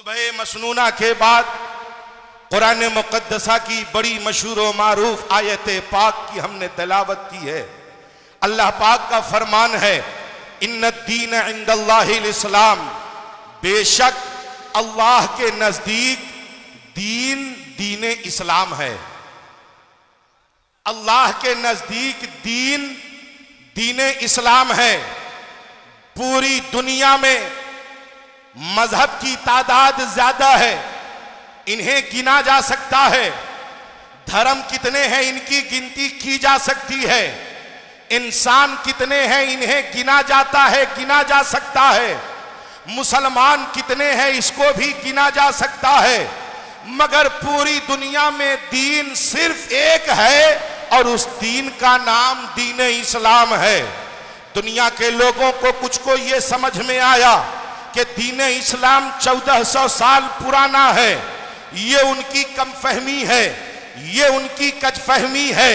सुबह मसनूना के बाद कुरान मुक़द्दसा की बड़ी मशहूर व मारूफ आयत पाक की हमने तिलावत की है। अल्लाह पाक का फरमान है, इन्नद्दीन इंदल्लाहिल इस्लाम, बेशक अल्लाह के नजदीक दीन दीन इस्लाम है। अल्लाह के नजदीक दीन दीन इस्लाम है। पूरी दुनिया में मजहब की तादाद ज्यादा है, इन्हें गिना जा सकता है। धर्म कितने हैं इनकी गिनती की जा सकती है। इंसान कितने हैं इन्हें गिना जाता है, गिना जा सकता है। मुसलमान कितने हैं इसको भी गिना जा सकता है। मगर पूरी दुनिया में दीन सिर्फ एक है और उस दीन का नाम दीन इस्लाम है। दुनिया के लोगों को कुछ को यह समझ में आया कि दीन इस्लाम 1400 साल पुराना है। ये उनकी कमफहमी है, ये उनकी कजफहमी है।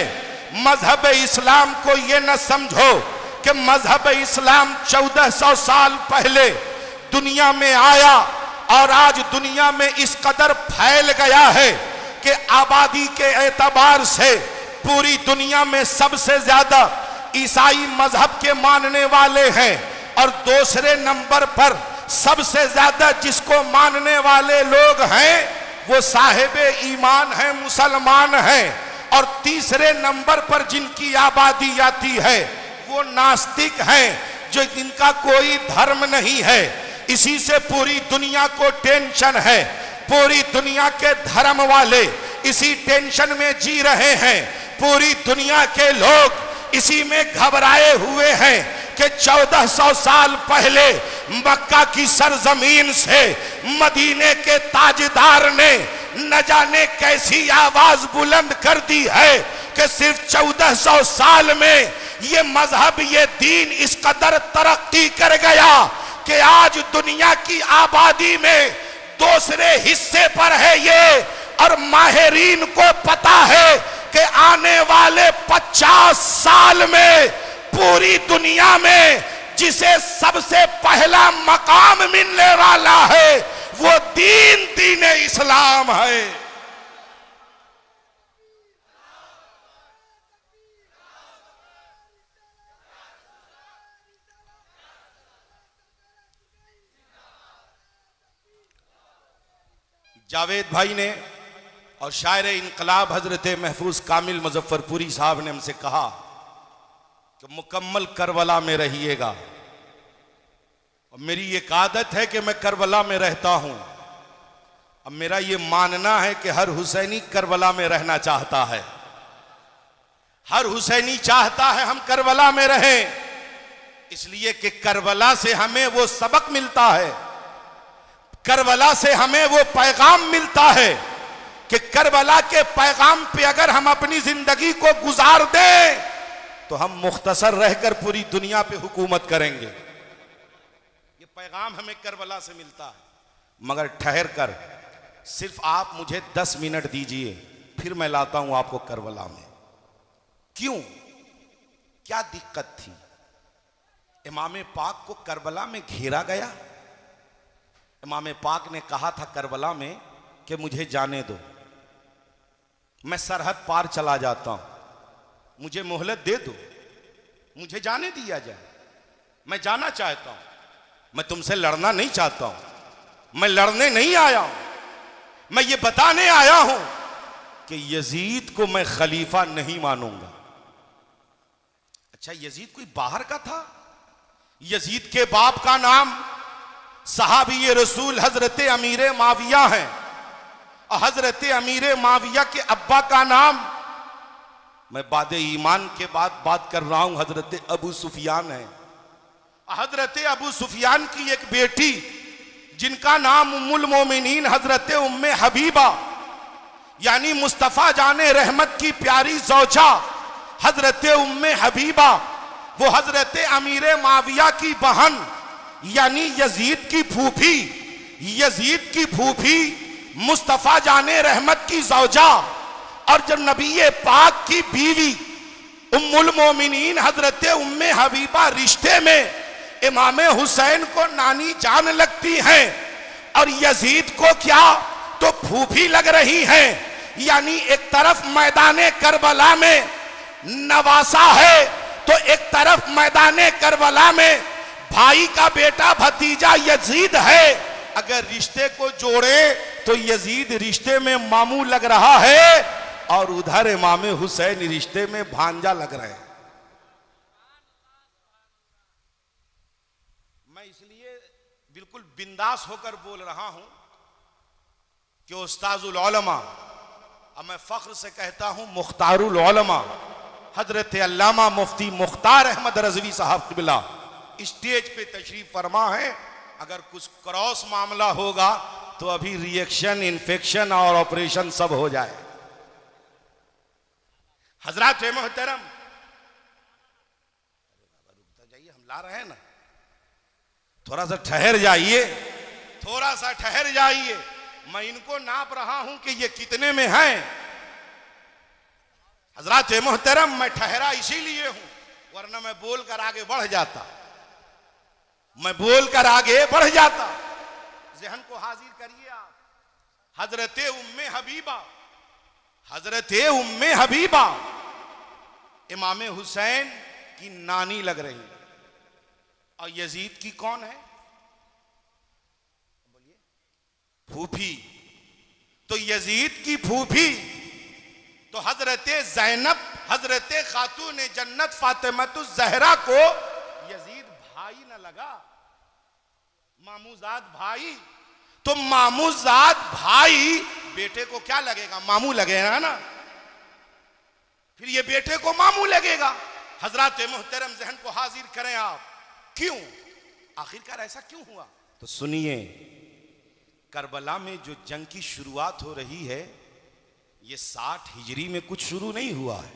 मजहब इस्लाम को ये न समझो कि मजहब इस्लाम 1400 साल पहले दुनिया में आया और आज दुनिया में इस कदर फैल गया है कि आबादी के एतबार से पूरी दुनिया में सबसे ज्यादा ईसाई मजहब के मानने वाले हैं और दूसरे नंबर पर सबसे ज्यादा जिसको मानने वाले लोग हैं वो साहिब ईमान है, मुसलमान हैं। और तीसरे नंबर पर जिनकी आबादी आती है वो नास्तिक हैं, जो जिनका कोई धर्म नहीं है। इसी से पूरी दुनिया को टेंशन है। पूरी दुनिया के धर्म वाले इसी टेंशन में जी रहे हैं। पूरी दुनिया के लोग इसी में घबराए हुए हैं कि 1400 साल पहले मक्का की सरजमीन से मदीने के ताजदार ने न जाने कैसी आवाज बुलंद कर दी है कि सिर्फ 1400 साल में ये मजहब, ये दीन इस कदर तरक्की कर गया कि आज दुनिया की आबादी में दूसरे हिस्से पर है ये। और माहिरीन को पता है कि आने वाले 50 साल में पूरी दुनिया में जिसे सबसे पहला मकाम मिलने वाला है वो दीन दीन इस्लाम है। जावेद भाई ने और शायर इनकलाब हजरत महफूज कामिल मुजफ्फरपुरी साहब ने हमसे कहा कि मुकम्मल करबला में रहिएगा। और मेरी एक आदत है कि मैं करबला में रहता हूं। अब मेरा ये मानना है कि हर हुसैनी करबला में रहना चाहता है। हर हुसैनी चाहता है हम करबला में रहें, इसलिए कि करबला से हमें वो सबक मिलता है, करबला से हमें वो पैगाम मिलता है कि करबला के पैगाम पे अगर हम अपनी जिंदगी को गुजार दें तो हम मुख्तसर रहकर पूरी दुनिया पे हुकूमत करेंगे। ये पैगाम हमें करबला से मिलता है। मगर ठहर कर सिर्फ आप मुझे 10 मिनट दीजिए, फिर मैं लाता हूं आपको करबला में। क्यों, क्या दिक्कत थी? इमाम पाक को करबला में घेरा गया। इमाम पाक ने कहा था करबला में कि मुझे जाने दो, मैं सरहद पार चला जाता हूं, मुझे मोहलत दे दो, मुझे जाने दिया जाए, मैं जाना चाहता हूं। मैं तुमसे लड़ना नहीं चाहता हूं, मैं लड़ने नहीं आया हूं, मैं ये बताने आया हूं कि यजीद को मैं खलीफा नहीं मानूंगा। अच्छा, यजीद कोई बाहर का था? यजीद के बाप का नाम सहाबी रसूल हजरत अमीर माविया है और हजरत अमीर माविया के अब्बा का नाम, मैं बादे ईमान के बाद बात कर रहा हूं, हजरत अबू सुफियान है। हजरत अबू सुफियान की एक बेटी जिनका नाम उम्मुल मोमिनीन हजरत उम्मे हबीबा यानी मुस्तफा जाने रहमत की प्यारी ज़ौजा हजरत उम्मे हबीबा, वो हजरत अमीर माविया की बहन यानी यजीद की फूफी, यजीद की फूफी मुस्तफा जाने रहमत की ज़ौजा और जब नबी पाक की बीवी उम्मुल मोमिनीन हजरत उम्मे हबीबा रिश्ते में इमाम हुसैन को नानी जान लगती हैं और यजीद को क्या तो फूफी लग रही हैं। यानी एक तरफ मैदाने करबला में नवासा है तो एक तरफ मैदाने करबला में भाई का बेटा भतीजा यजीद है। अगर रिश्ते को जोड़े तो यजीद रिश्ते में मामू लग रहा है और उधर इमाम हुसैन रिश्ते में भांजा लग रहे हैं। मैं इसलिए बिल्कुल बिंदास होकर बोल रहा हूं कि उस्ताजुल उलमा, अब मैं फख्र से कहता हूं मुख्तारुल उलमा हजरत अल्लामा मुफ्ती मुख्तार अहमद रज़वी साहब क़िबला स्टेज पे तशरीफ फरमा है। अगर कुछ क्रॉस मामला होगा तो अभी रिएक्शन, इन्फेक्शन और ऑपरेशन सब हो जाए। हजरात मोहतरम, रुकता जाइए, हम ला रहे हैं ना, थोड़ा सा ठहर जाइए, थोड़ा सा ठहर जाइए। मैं इनको नाप रहा हूं कि ये कितने में हैं। हजरात मोहतरम, मैं ठहरा इसीलिए हूं, वरना मैं बोलकर आगे बढ़ जाता, मैं बोलकर आगे बढ़ जाता। जहन को हाजिर करिए आप, हजरत उम्मे हबीबा, हजरत उम्मे हबीबा इमाम हुसैन की नानी लग रही, और यजीद की कौन है बोलिए? फूफी। तो यजीद की फूफी तो हजरत ज़ैनब, हजरत खातून जन्नत फातिमतुज़ ज़हरा को यजीद भाई न लगा, मामूजाद भाई। तो मामूजाद भाई बेटे को क्या लगेगा? मामू लगेगा ना, फिर ये बेटे को मामू लगेगा। हजरात मोहतरम, जहन को हाजिर करें आप, क्यों, आखिरकार ऐसा क्यों हुआ? तो सुनिए, करबला में जो जंग की शुरुआत हो रही है ये 60 हिजरी में कुछ शुरू नहीं हुआ है।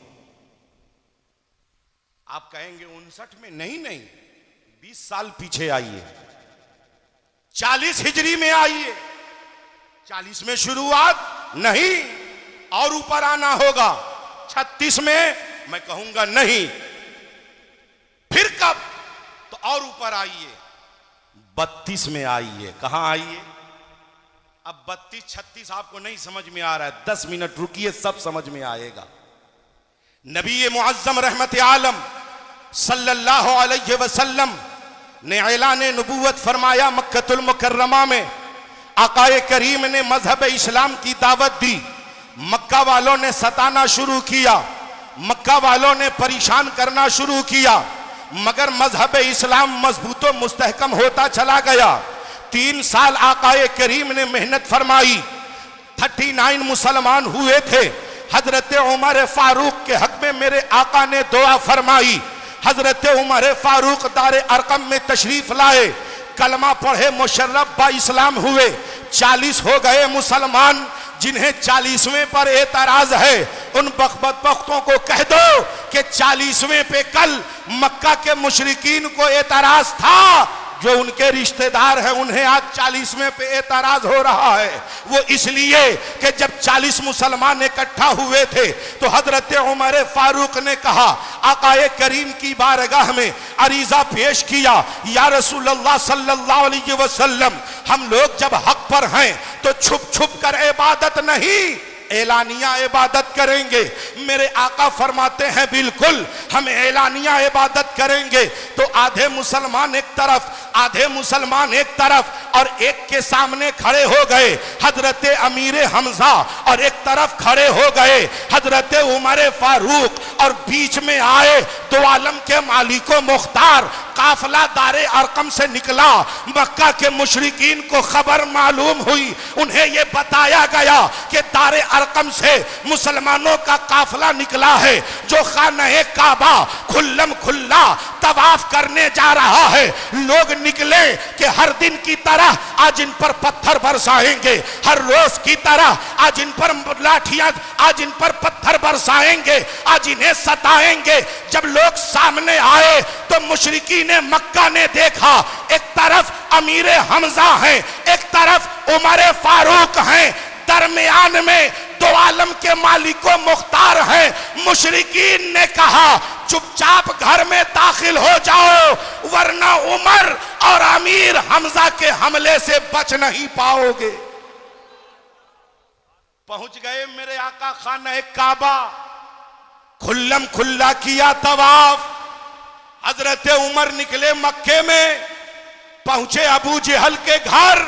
आप कहेंगे 59 में, नहीं, 20 साल पीछे आइए, 40 हिजरी में आइए। 40 में शुरुआत नहीं, और ऊपर आना होगा। 36 में मैं कहूंगा नहीं, फिर कब? तो और ऊपर आइए, 32 में आइए। कहां आइए? अब 32 36 आपको नहीं समझ में आ रहा है, 10 मिनट रुकिए, सब समझ में आएगा। नबी मुअज्जम रहमत आलम सल्लल्लाहु अलैहि वसल्लम ने ऐलान नबूवत फरमाया मक्कतुल मुकर्रमा में। आकाए करीम ने मजहब इस्लाम की दावत दी। मक्का वालों ने सताना शुरू किया, मक्का वालों ने परेशान करना शुरू किया, मगर मजहब इस्लाम मजबूत व मुस्तहकम होता चला गया। 3 साल आकाए करीम ने मेहनत फरमाई। 39 मुसलमान हुए थे। हजरत उमर फारूक के हक में मेरे आका ने दुआ फरमाई। हजरत उमर फारूक दारे अरकम में तशरीफ लाए, कलमा पढ़े, मुशर्रफ बा इस्लाम हुए। 40 हो गए मुसलमान। जिन्हें 40वें पर एतराज है उन बख्तों को कह दो कि 40वें पे कल मक्का के मुशरिकीन को एतराज था, जो उनके रिश्तेदार हैं उन्हें आज 40वें पे एतराज हो रहा है। वो इसलिए कि जब 40 मुसलमान इकट्ठा हुए थे तो हजरत उमर फारूक ने कहा, आकाए करीम की बारगाह में अरीजा पेश किया, या रसूलल्लाह सल्लल्लाहु अलैहि वसल्लम, हम लोग जब हक पर हैं तो छुप छुप कर इबादत नहीं, एलानिया इबादत करेंगे। मेरे आका फरमाते हैं बिल्कुल हम एलानिया इबादत करेंगे। तो आधे मुसलमान एक तरफ, आधे मुसलमान एक तरफ, और एक के सामने खड़े हो गए हजरत अमीर हमजा, और एक तरफ खड़े हो गए हजरत उमर फारूक, और बीच में आए दो आलम के मालिको मुख्तार। काफिला दारे अरकम से निकला। मक्का के मुशरिकीन को खबर मालूम हुई, उन्हें यह बताया गया कि दारे अरकम से मुसलमानों का काफिला निकला है जो खाने काबा खुल्लम खुल्ला तवाफ करने जा रहा है। लोग निकले कि हर दिन की तरह आज इन पर पत्थर बरसाएंगे, हर रोज की तरह आज इन पर लाठियां, आज इन पर पत्थर बरसाएंगे, आज इन्हें सताएंगे। जब लोग सामने आए तो मुशरिकीन मक्का ने देखा, एक तरफ अमीर हमजा हैं, एक तरफ उमर फारूक हैं, दरमियान में दो आलम के मालिक व मुख्तार हैं। मुशरिकीन ने कहा चुपचाप घर में दाखिल हो जाओ, वरना उमर और अमीर हमजा के हमले से बच नहीं पाओगे। पहुंच गए मेरे आका खाना काबा, खुल्लम खुल्ला किया तवाफ। हजरत उमर निकले मक्के में, पहुंचे अबू जेहल के घर,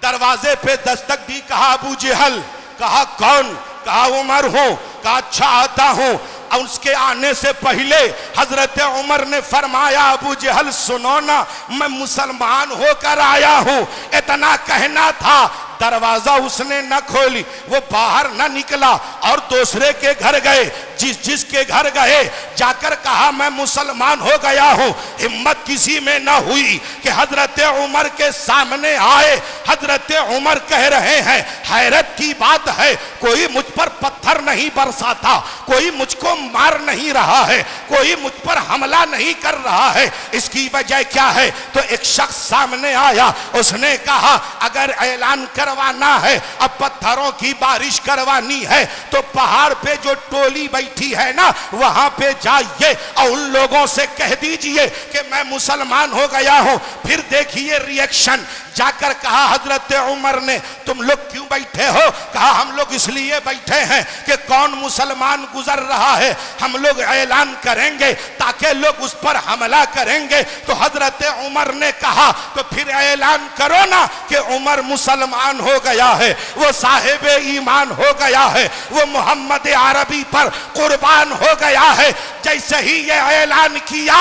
दरवाजे पे दस्तक दी, कहा अबू जेहल, कहा कौन, कहा उमर हूं, कहा अच्छा आता हूं। और उसके आने से पहले हजरत उमर ने फरमाया अबू जेहल सुनो ना, मैं मुसलमान होकर आया हूं, इतना कहना था। दरवाजा उसने न खोली, वो बाहर न निकला और दूसरे के घर गए। जिसके घर गए जाकर कहा मैं मुसलमान हो गया हूं। हिम्मत किसी में न हुई कि हजरत उमर के सामने आए। हजरत उमर कह रहे हैं हैरत की बात है, कोई मुझ पर पत्थर नहीं बरसाता, कोई मुझको मार नहीं रहा है, कोई मुझ पर हमला नहीं कर रहा है, इसकी वजह क्या है? तो एक शख्स सामने आया, उसने कहा अगर ऐलान करवाना है, अब पत्थरों की बारिश करवानी है, तो पहाड़ पे जो टोली बैठी है ना, वहां पे जाइए और उन लोगों से कह दीजिए कि मैं मुसलमान हो गया हूं, फिर देखिए रिएक्शन। जाकर कहा हजरत उमर ने तुम लोग क्यों बैठे हो? कहा हम लोग इसलिए बैठे हैं कि कौन मुसलमान गुजर रहा है, हम लोग ऐलान करेंगे ताकि लोग उस पर हमला करेंगे। तो हजरत उमर ने कहा तो फिर ऐलान करो ना कि उमर मुसलमान हो गया है, वो साहिब ईमान हो गया है, वो मोहम्मद अरबी पर कुर्बान हो गया है। जैसे ही ये ऐलान किया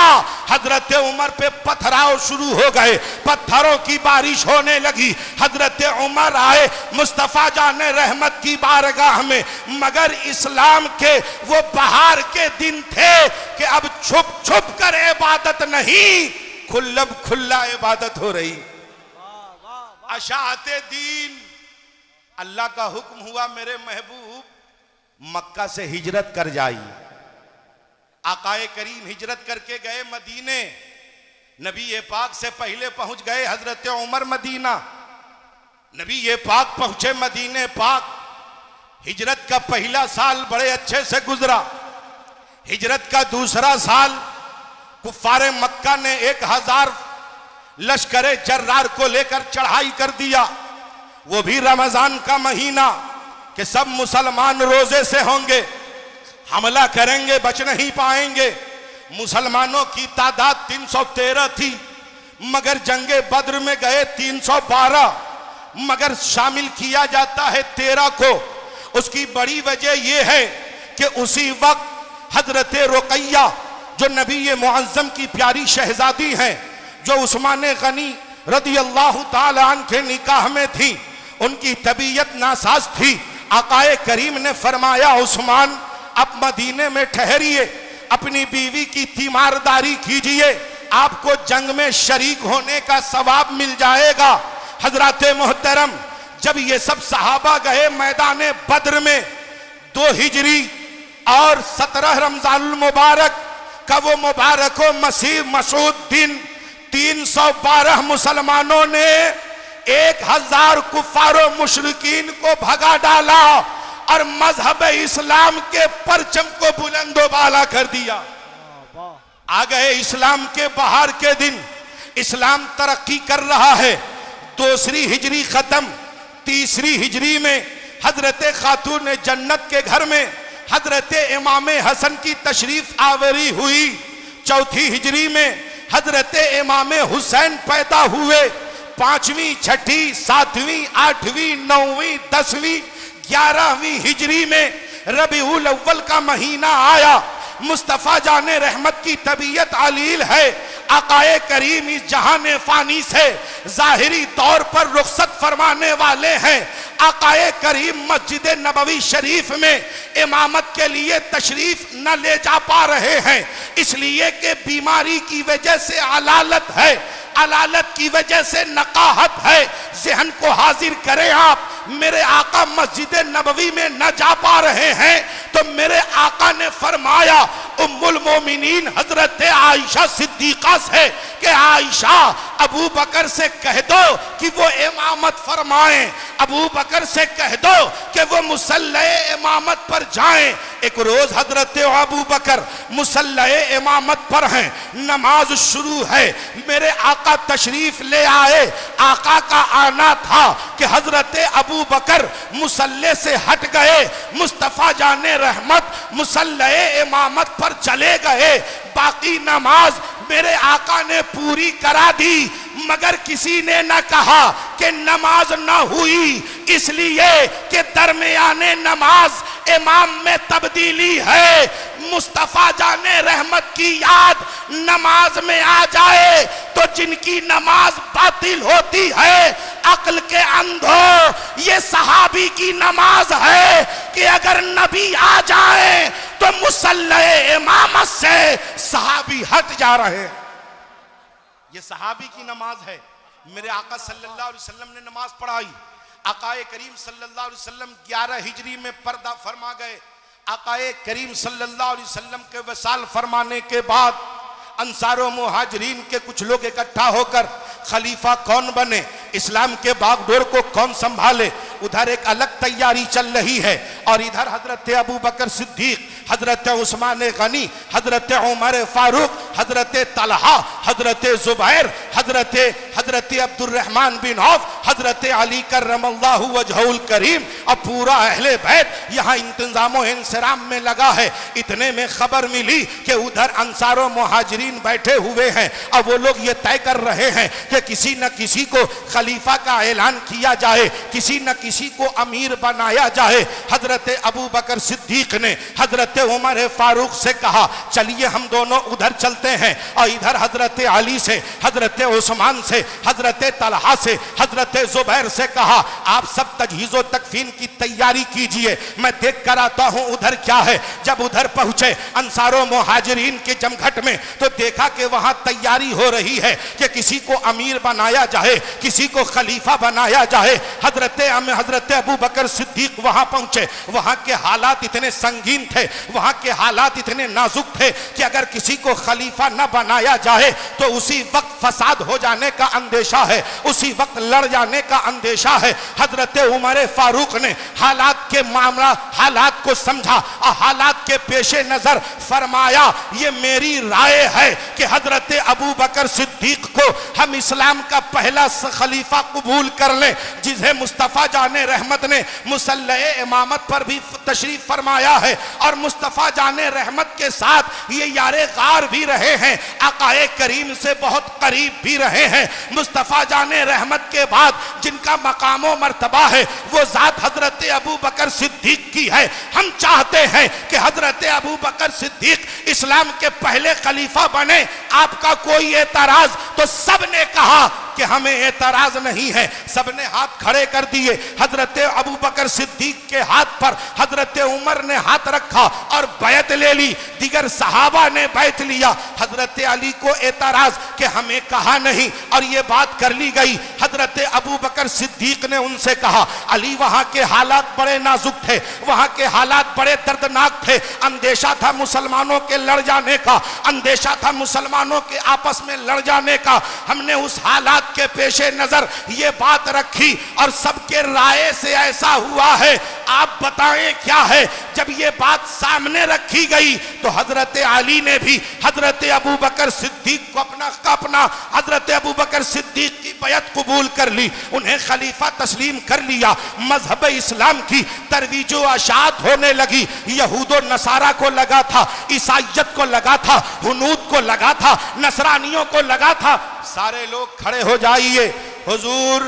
हजरत उमर पे पथराव शुरू हो गए, पत्थरों की बारिश होने लगी। हजरत उमर आए मुस्तफा जाने रहमत की बारगाह में, मगर इस्लाम के वो बहार के दिन थे कि अब छुप छुप कर इबादत नहीं, खुल्लम खुल्ला इबादत हो रही। अशाते दीन अल्लाह का हुक्म हुआ मेरे महबूब मक्का से हिजरत कर जाइए। आकाए करीम हिजरत करके गए मदीने, नबी ये पाक से पहले पहुंच गए हजरत उमर मदीना। नबी ये पाक पहुंचे मदीने पाक। हिजरत का पहला साल बड़े अच्छे से गुजरा। हिजरत का दूसरा साल कुफ्फारे मक्का ने 1000 लश्करे जर्रार को लेकर चढ़ाई कर दिया। वो भी रमजान का महीना कि सब मुसलमान रोजे से होंगे, हमला करेंगे, बच नहीं पाएंगे। मुसलमानों की तादाद 313 थी, मगर जंगे बद्र में गए 312, मगर शामिल किया जाता है 13 को। उसकी बड़ी वजह यह है कि उसी वक्त हजरत रुकैया जो नबी मुअज्जम की प्यारी शहजादी हैं, जो उस्मान गनी रदी अल्लाह ताला अन्हु के निकाह में थी, उनकी तबीयत नासाज थी। आकाए करीम ने फरमाया उस्मान अब मदीने में ठहरिए, अपनी बीवी की तीमारदारी कीजिए, आपको जंग में शरीक होने का सवाब मिल जाएगा। हजरत मोहतरम जब ये सब सहाबा गए मैदान बद्र में 2 हिजरी और 17 रमजानुल मुबारक का वो मुबारक मसीह मसूद दिन 312 मुसलमानों ने 1000 कुफारो मुशरिकीन को भगा डाला और मजहब इस्लाम के परचम को बुलंदोबाला कर दिया। आ गए इस्लाम के बहार के दिन, इस्लाम तरक्की कर रहा है। 2री हिजरी खत्म, 3री हिजरी में हजरत खातून जन्नत के घर में हजरत इमाम हसन की तशरीफ आवरी हुई। 4थी हिजरी में हजरत इमाम हुसैन पैदा हुए। 5वीं, 6ठी, 7वीं, 8वीं, 9वीं, 10वीं, 11वीं हिजरी में रबीउल अव्वल का महीना आया। मुस्तफा जाने रहमत की तबीयत अलील है। आकाए करीम इस जहाने फानी से जाहिरी तौर पर रुखसत फरमाने वाले हैं। आकाए करीम मस्जिद नबवी शरीफ में इमामत के लिए तशरीफ न ले जा पा रहे हैं, इसलिए कि बीमारी की वजह से अलालत है, अलालत की वजह से नकाहत है। ज़हन को हाजिर करें आप, मेरे आका मस्जिद नबवी में न जा पा रहे हैं तो मेरे आका ने फरमाया उम्मुल मोमिनीन हजरत आयशा सिद्दीका से कि आयशा अबू बकर से कह दो कि वो इमामत फरमाएं, अबू बकर से कह दो कि वो मुसल्ले इमामत पर जाएं। एक रोज हजरत अबू बकर मुसल्ले इमामत पर हैं, नमाज शुरू है, मेरे आका तशरीफ ले आए। आका का आना था कि हजरत अबू बकर मुसल्ले से हट गए, मुस्तफा जाने रहमत मुसल्ले इमामत पर चले गए। बाकी नमाज मेरे आका ने पूरी करा दी, मगर किसी ने न कहा कि नमाज न हुई, इसलिए कि दरमियाने नमाज इमाम में तब्दीली है। मुस्तफा जाने रहमत की याद नमाज में आ जाए तो जिनकी नमाज बातिल होती है, अक्ल के अंधों, ये सहाबी की नमाज है कि अगर नबी आ जाए तो मुसल्ले इमामत से सहाबी हट जा रहे हैं। ये सहाबी की नमाज है। मेरे आका सल्लल्लाहु अलैहि वसल्लम ने नमाज पढ़ाई। आकाए करीम सल्लल्लाहु अलैहि वसल्लम 11 हिजरी में पर्दा फरमा गए। आकाए करीम सल्लल्लाहु अलैहि वसल्लम के वसाल फरमाने के बाद अंसारो मुहाजिरीन के कुछ लोग इकट्ठा होकर खलीफा कौन बने, इस्लाम के बागडोर को कौन संभाले, उधर एक अलग तैयारी चल रही है। और इधर हजरत अबू बकर सिद्दीक, हजरत उस्मान गनी, हजरत उमर फारूक, हजरत तलहा, हजरत जुबैर, हजरत अब्दुर्रहमान बिन औफ, हजरत अली करमल्लाहु वजहुल करीम, अब पूरा अहले बैत यहाँ इंतजाम और इंसराम में लगा है। इतने में खबर मिली कि उधर अंसारो मुहाजिरीन बैठे हुए हैं। अब वो लोग ये तय कर रहे हैं कि किसी न किसी को खलीफा का ऐलान किया जाए, किसी न किसी को अमीर बनाया जाए। हजरत अबू बकर सिद्दीक ने हजरत उमर फारूक से कहा चलिए हम दोनों उधर चलते हैं। और इधर हजरत अली से, हजरत उस्मान से, हजरत तलहा से, हजरत जुबैर से कहा आप सब तजहीज़ो तकफीन की तैयारी कीजिए, मैं देख कर आता हूँ उधर क्या है। जब उधर पहुंचे अंसारो मुहाजिरीन के जमघट में तो देखा कि वहां तैयारी हो रही है कि किसी को अमीर बनाया जाए, किसी को खलीफा बनाया जाए। हजरत अबू बकर सिद्दीक वहां पहुंचे। वहां के हालात इतने संगीन थे, वहां के हालात इतने नाजुक थे कि अगर किसी को खलीफा न बनाया जाए तो उसी वक्त फसाद हो जाने का अंदेशा है, उसी वक्त लड़ जाने का अंदेशा है। हजरत उमर फारूक ने हालात को समझा और हालात के पेशे नजर फरमाया ये मेरी राय है कि हजरत अबू बकर सिद्दीक को हम इस्लाम का पहला खलीफा कबूल कर लें, जिसे मुस्तफा जाने रहमत ने मुसल्ले इमामत पर भी तशरीफ फरमाया है और मुस्तफा जाने रहमत के साथ ये यारे गार भी रहे हैं, आकाए करीम से बहुत करीब भी रहे हैं। मुस्तफा जाने रहमत के बाद जिनका मकामो मर्तबा है वो जात हजरत अबू बकर सिद्दीक की है। हम चाहते हैं कि हजरत अबू बकर सिद्दीक इस्लाम के पहले खलीफा बने। आपका कोई एतराज? तो सब ने कहा कि हमें एतराज नहीं है। सबने हाथ खड़े कर दिए। हजरत अबू बकर सिद्दीक के हाथ पर हजरत उमर ने हाथ रखा और बैत ले ली। दीगर सहाबा ने बैत लिया। हजरत अली को एतराज कि हमें कहा नहीं और ये बात कर ली गई। हजरत अबू बकर सिद्दीक ने उनसे कहा अली वहां के हालात बड़े नाजुक थे, वहां के हालात बड़े दर्दनाक थे। अंदेशा था मुसलमानों के लड़ जाने का, अंदेशा था मुसलमानों के आपस में लड़ जाने का। हमने उस हालात के पेशे नजर ये बात रखी और सबके राय से ऐसा हुआ है। आप बताएं क्या है? जब ये बात सामने रखी गई तो हजरत अली ने भी हजरत अबू बकर सिद्दीक को अपना हजरत अबू बकर सिद्दीक की बैत कबूल कर ली, उन्हें खलीफा तस्लीम कर लिया। मजहब इस्लाम की तरवीजो अशात होने लगी। यहूदो नसारा को लगा था, ईसाइयत को लगा था, हुनूद को लगा था, नसरानियों को लगा था। सारे लोग खड़े हो जाइए। हुजूर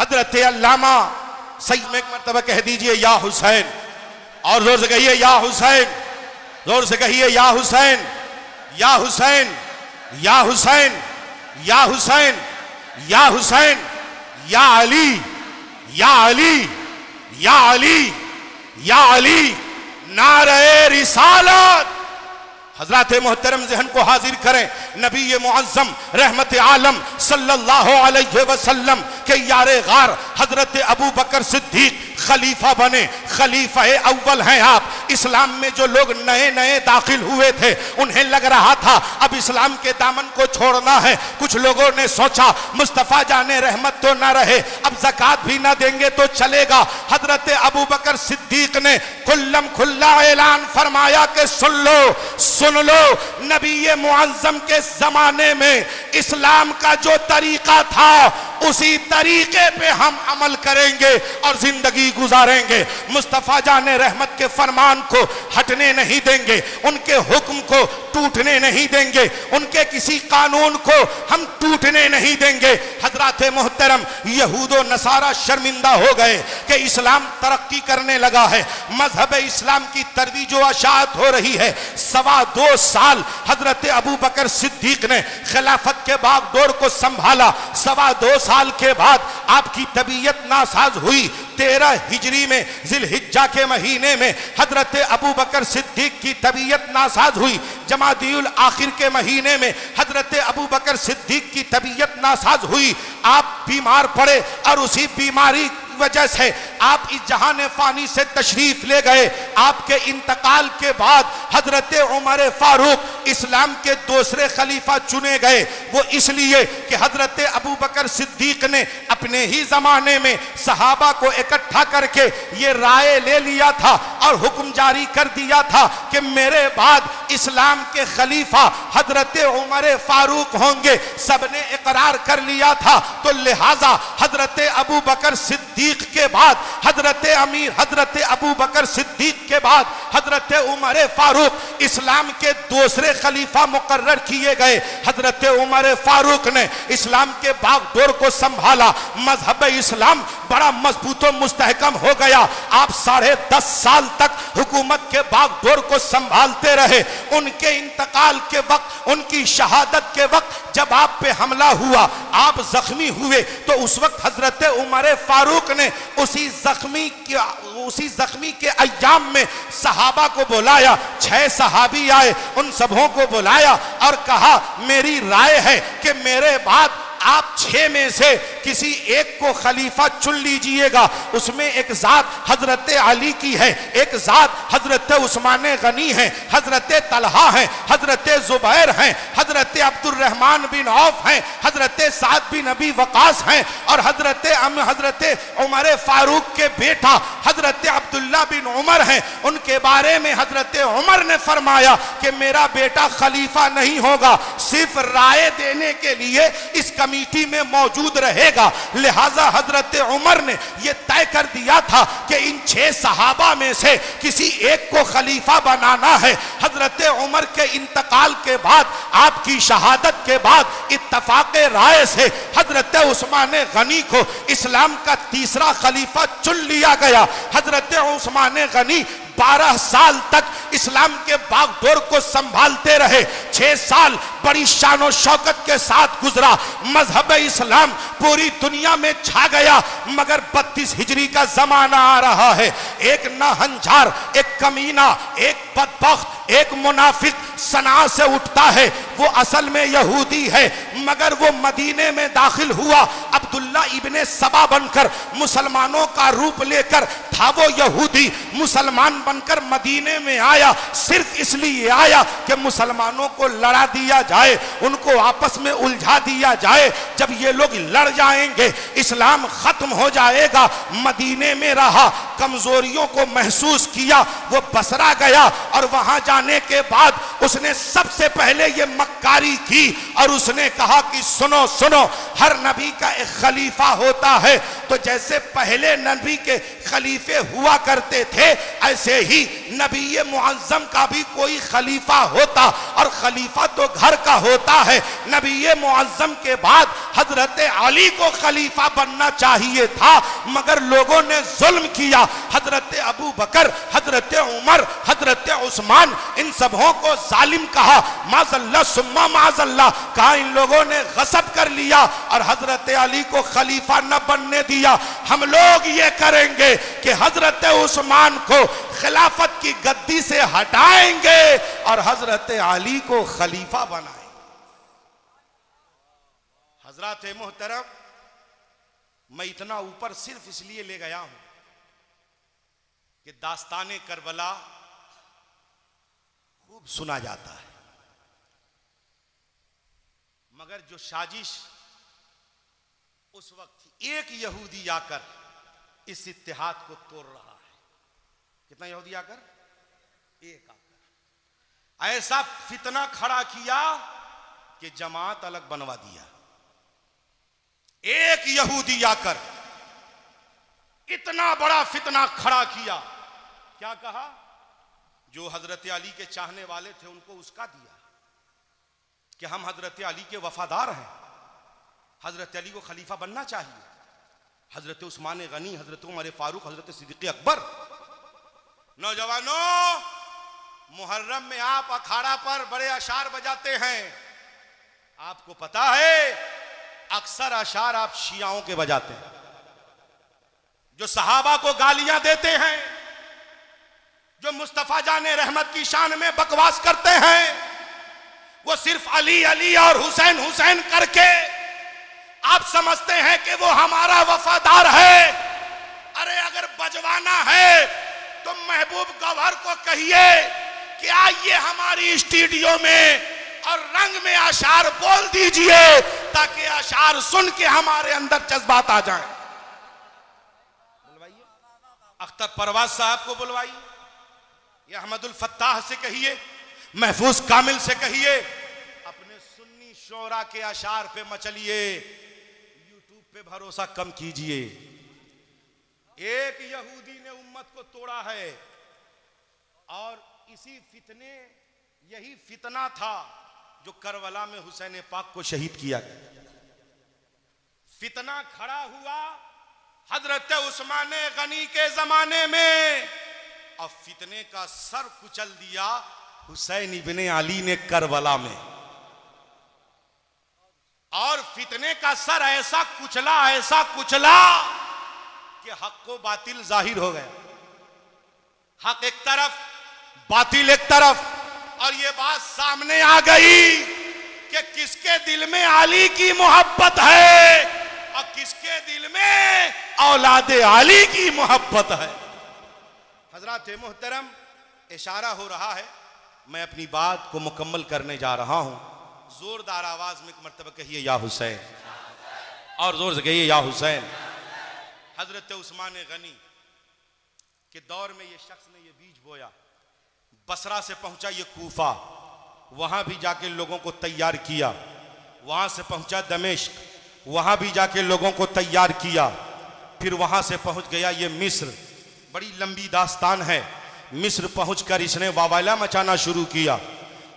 हजरत अल्लामा सईद में एक मर्तबा कह दीजिए या हुसैन, और जोर से कहिए या हुसैन, जोर से कहिए या हुसैन, या हुसैन, या हुसैन, या हुसैन, या हुसैन, या अली, या अली, या अली, या अली। नारे रिसालत। हजरत मोहतरम ज़हन को हाजिर करें। नबी मुअज़्ज़म रहमत आलम सल्लल्लाहु अलैहि वसल्लम के यारे गार हजरत अबू बकर सिद्दीक खलीफा बने, खलीफा अव्वल हैं आप। इस्लाम में जो लोग नए नए दाखिल हुए थे उन्हें लग रहा था अब इस्लाम के दामन को छोड़ना है। कुछ लोगों ने सोचा मुस्तफा जाने रहमत तो ना रहे, अब ज़कात भी ना देंगे तो चलेगा। हजरत अबू बकर सिद्दीक ने खुल्लम खुल्ला ऐलान फरमाया कि सुन लो, नबी मुअज्जम के जमाने में इस्लाम का जो तरीका था उसी तरीके पे हम अमल करेंगे और जिंदगी गुजारेंगे। मुस्तफा जाने रहमत के फरमान को हटने नहीं देंगे, उनके हुक्म को टूटने नहीं देंगे, उनके किसी कानून को हम टूटने नहीं देंगे। हजरात मोहतरम, यहूदो नसारा शर्मिंदा हो गए कि इस्लाम तरक्की करने लगा है, मजहब इस्लाम की तरवीज व अशाअत हो रही है। 2.25 साल हजरत अबू बकर सिद्दीक ने खिलाफत के बागडोर को संभाला। 2.25 साल के बाद आपकी तबीयत नासाज हुई। 13 हिजरी में जिलहिज्जा के महीने में हजरत अबू बकर सिद्दीक की तबीयत नासाज हुई। जमादियुल आखिर के महीने में हजरत अबू बकर सिद्दीक की तबीयत नासाज हुई। आप बीमार पड़े और उसी बीमारी वजह से आप इस जहान फानी से तशरीफ ले गए। आपके इंतकाल के बाद हजरत उमर फारूक इस्लाम के दूसरे खलीफा चुने गए। वो इसलिए कि हजरत अबू बकर सिद्दीक ने अपने ही जमाने में सहाबा को इकट्ठा करके ये राय ले लिया था और हुक्म जारी कर दिया था कि मेरे बाद इस्लाम के खलीफा हजरत उमर फारूक होंगे। सबने इकरार कर लिया था, तो लिहाजा हजरत अबू बकर सिद्दीक के बाद हजरत अमीर हजरत अबू बकर सिद्दीक के बाद हजरत उमर फारूक इस्लाम के दूसरे खलीफा मुकर्रर किए गए। हजरत उमर फारूक ने इस्लाम के बागडोर को संभाला। मजहब इस्लाम बड़ा मजबूत और मुस्तहकम हो गया। आप 10.5 साल तक हुकूमत के बागडोर को संभालते रहे। उनके इंतकाल के वक्त, उनकी शहादत के वक्त जब आप पे हमला हुआ, आप जख्मी हुए, तो उस वक्त हजरत उमर फारूक ने उसी जख्मी के अय्याम में सहाबा को बुलाया। 6 सहाबी आए, उन सबों को बुलाया और कहा मेरी राय है कि मेरे बाद आप 6 में से किसी एक को खलीफा चुन लीजिएगा। उसमें एक जात हजरत अली की है, एक जात हजरत उस्मान गनी है, हजरत तलहा है, हजरत जुबैर हैं, हजरत अब्दुर्रहमान बिन औफ हैं, हजरत साद बिन अबी वकास हैं और हजरत उमर फारूक के बेटा हजरत अब्दुल्ला बिन उमर हैं। उनके बारे में हजरत उमर ने फरमाया कि मेरा बेटा खलीफा नहीं होगा, सिर्फ राय देने के लिए इस कमेटी में मौजूद रहेगा। लिहाजा हजरत उमर ने यह तय कर दिया था कि इन 6 सहाबा में से किसी एक को खलीफा बनाना है। हजरत उमर के इंतकाल के बाद, आपकी शहादत के बाद इत्तफाक राय से हजरत उस्मान गनी को इस्लाम का तीसरा खलीफा चुन लिया गया। हजरत उस्मान गनी 12 साल तक इस्लाम के बागडोर को संभालते रहे। 6 साल बड़ी शान शौकत के साथ गुजरा। मजहब इस्लाम पूरी दुनिया में छा गया। मगर 32 हिजरी का जमाना आ रहा है। एक नाहंजार, एक कमीना, एक बदबख्त, एक मुनाफिक सना से उठता है। वो असल में यहूदी है, मगर वो मदीने में दाखिल हुआ। अब्दुल्ला इब्ने सबा बनकर मुसलमानों का रूप लेकर था वो यहूदी। मुसलमान बनकर मदीने में आया, सिर्फ इसलिए आया कि मुसलमानों को लड़ा दिया जाए, उनको आपस में उलझा दिया जाए। जब ये लोग लड़ जाएंगे इस्लाम खत्म हो जाएगा। मदीने में रहा, कमजोरियों को महसूस किया, वो बसरा गया और वहां जाने के बाद उसने सबसे पहले ये मक्कारी की और उसने कहा कि सुनो सुनो, हर नबी का एक खलीफा होता है। तो जैसे पहले नबी के खलीफे हुआ करते थे, ऐसे ही नबी मुअज्जम का भी कोई खलीफा होता, और खलीफा तो घर का होता है। नबी मुअज्जम के बाद हजरत अली को खलीफा बनना चाहिए था, मगर लोगों ने जुल्म किया। हजरत अबू बकर, हजरत उमर, हजरत उस्मान, इन सबों को जालिम कहा। माज़ल्ला सुम्मा माज़ल्ला कहा, इन लोगों ने गसब कर लिया और हजरत अली को खलीफा न बनने दिया। हम लोग ये करेंगे कि हजरत उस्मान को खिलाफत की गद्दी से हटाएंगे और हजरत अली को खलीफा बनाएंगे। हजरत मोहतरम, मैं इतना ऊपर सिर्फ इसलिए ले गया हूं कि दास्ताने करबला खूब सुना जाता है, मगर जो साजिश उस वक्त एक यहूदी आकर इस इत्तेहाद को तोड़ रहा है। कितना यहूदी आकर? एक आकर ऐसा फितना खड़ा किया कि जमात अलग बनवा दिया। एक यहूदी आकर इतना बड़ा फितना खड़ा किया। क्या कहा? जो हजरत अली के चाहने वाले थे उनको उसका दिया कि हम हजरत अली के वफादार हैं, हजरत अली को खलीफा बनना चाहिए। हजरत उस्मान गनी, हजरत उमर फारूक, हजरत सिद्दीक अकबर। नौजवानों, मुहर्रम में आप अखाड़ा पर बड़े अशार बजाते हैं। आपको पता है अक्सर अशार आप शियाओं के बजाते हैं, जो सहाबा को गालियां देते हैं, जो मुस्तफा जाने रहमत की शान में बकवास करते हैं, वो सिर्फ अली अली और हुसैन हुसैन करके आप समझते हैं कि वो हमारा वफादार है। अरे अगर बजवाना है तो महबूब गौहर को कहिए कि आइए हमारी स्टूडियो में और रंग में अशार बोल दीजिए, ताकि अशार सुन के हमारे अंदर जज्बात आ जाए। बुलवाइए अख्तर परवाज साहब को, बुलवाइए या अहमदुल फत्ताह से कहिए, महफूज कामिल से कहिए, अपने सुन्नी शोरा के अशार पे मचलिए, यूट्यूब पे भरोसा कम कीजिए। एक यहूदी ने उम्मत को तोड़ा है और इसी फितने, यही फितना था जो करबला में हुसैन पाक को शहीद किया गया। फितना खड़ा हुआ हजरत उस्मान गनी के जमाने में और फितने का सर कुचल दिया हुसैन इब्ने अली ने करबला में। और फितने का सर ऐसा कुचला कि हक को बातिल जाहिर हो गया। हक एक तरफ, बातिल एक तरफ, और ये बात सामने आ गई कि किसके दिल में अली की मोहब्बत है और किसके दिल में औलादे अली की मोहब्बत है। हजरात मोहतरम, इशारा हो रहा है, मैं अपनी बात को मुकम्मल करने जा रहा हूं। जोरदार आवाज में एक मर्तबा कहिए या हुसैन, और जोर से कहिए या हुसैन। हजरत उस्मान गनी के दौर में ये शख्स ने ये बीज बोया। बसरा से पहुंचा ये कूफा, वहां भी जाके लोगों को तैयार किया। वहां से पहुंचा दमिश्क, वहां भी जाके लोगों को तैयार किया। फिर वहां से पहुंच गया ये मिस्र। बड़ी लंबी दास्तान है। मिस्र पहुंचकर इसने वावाला मचाना शुरू किया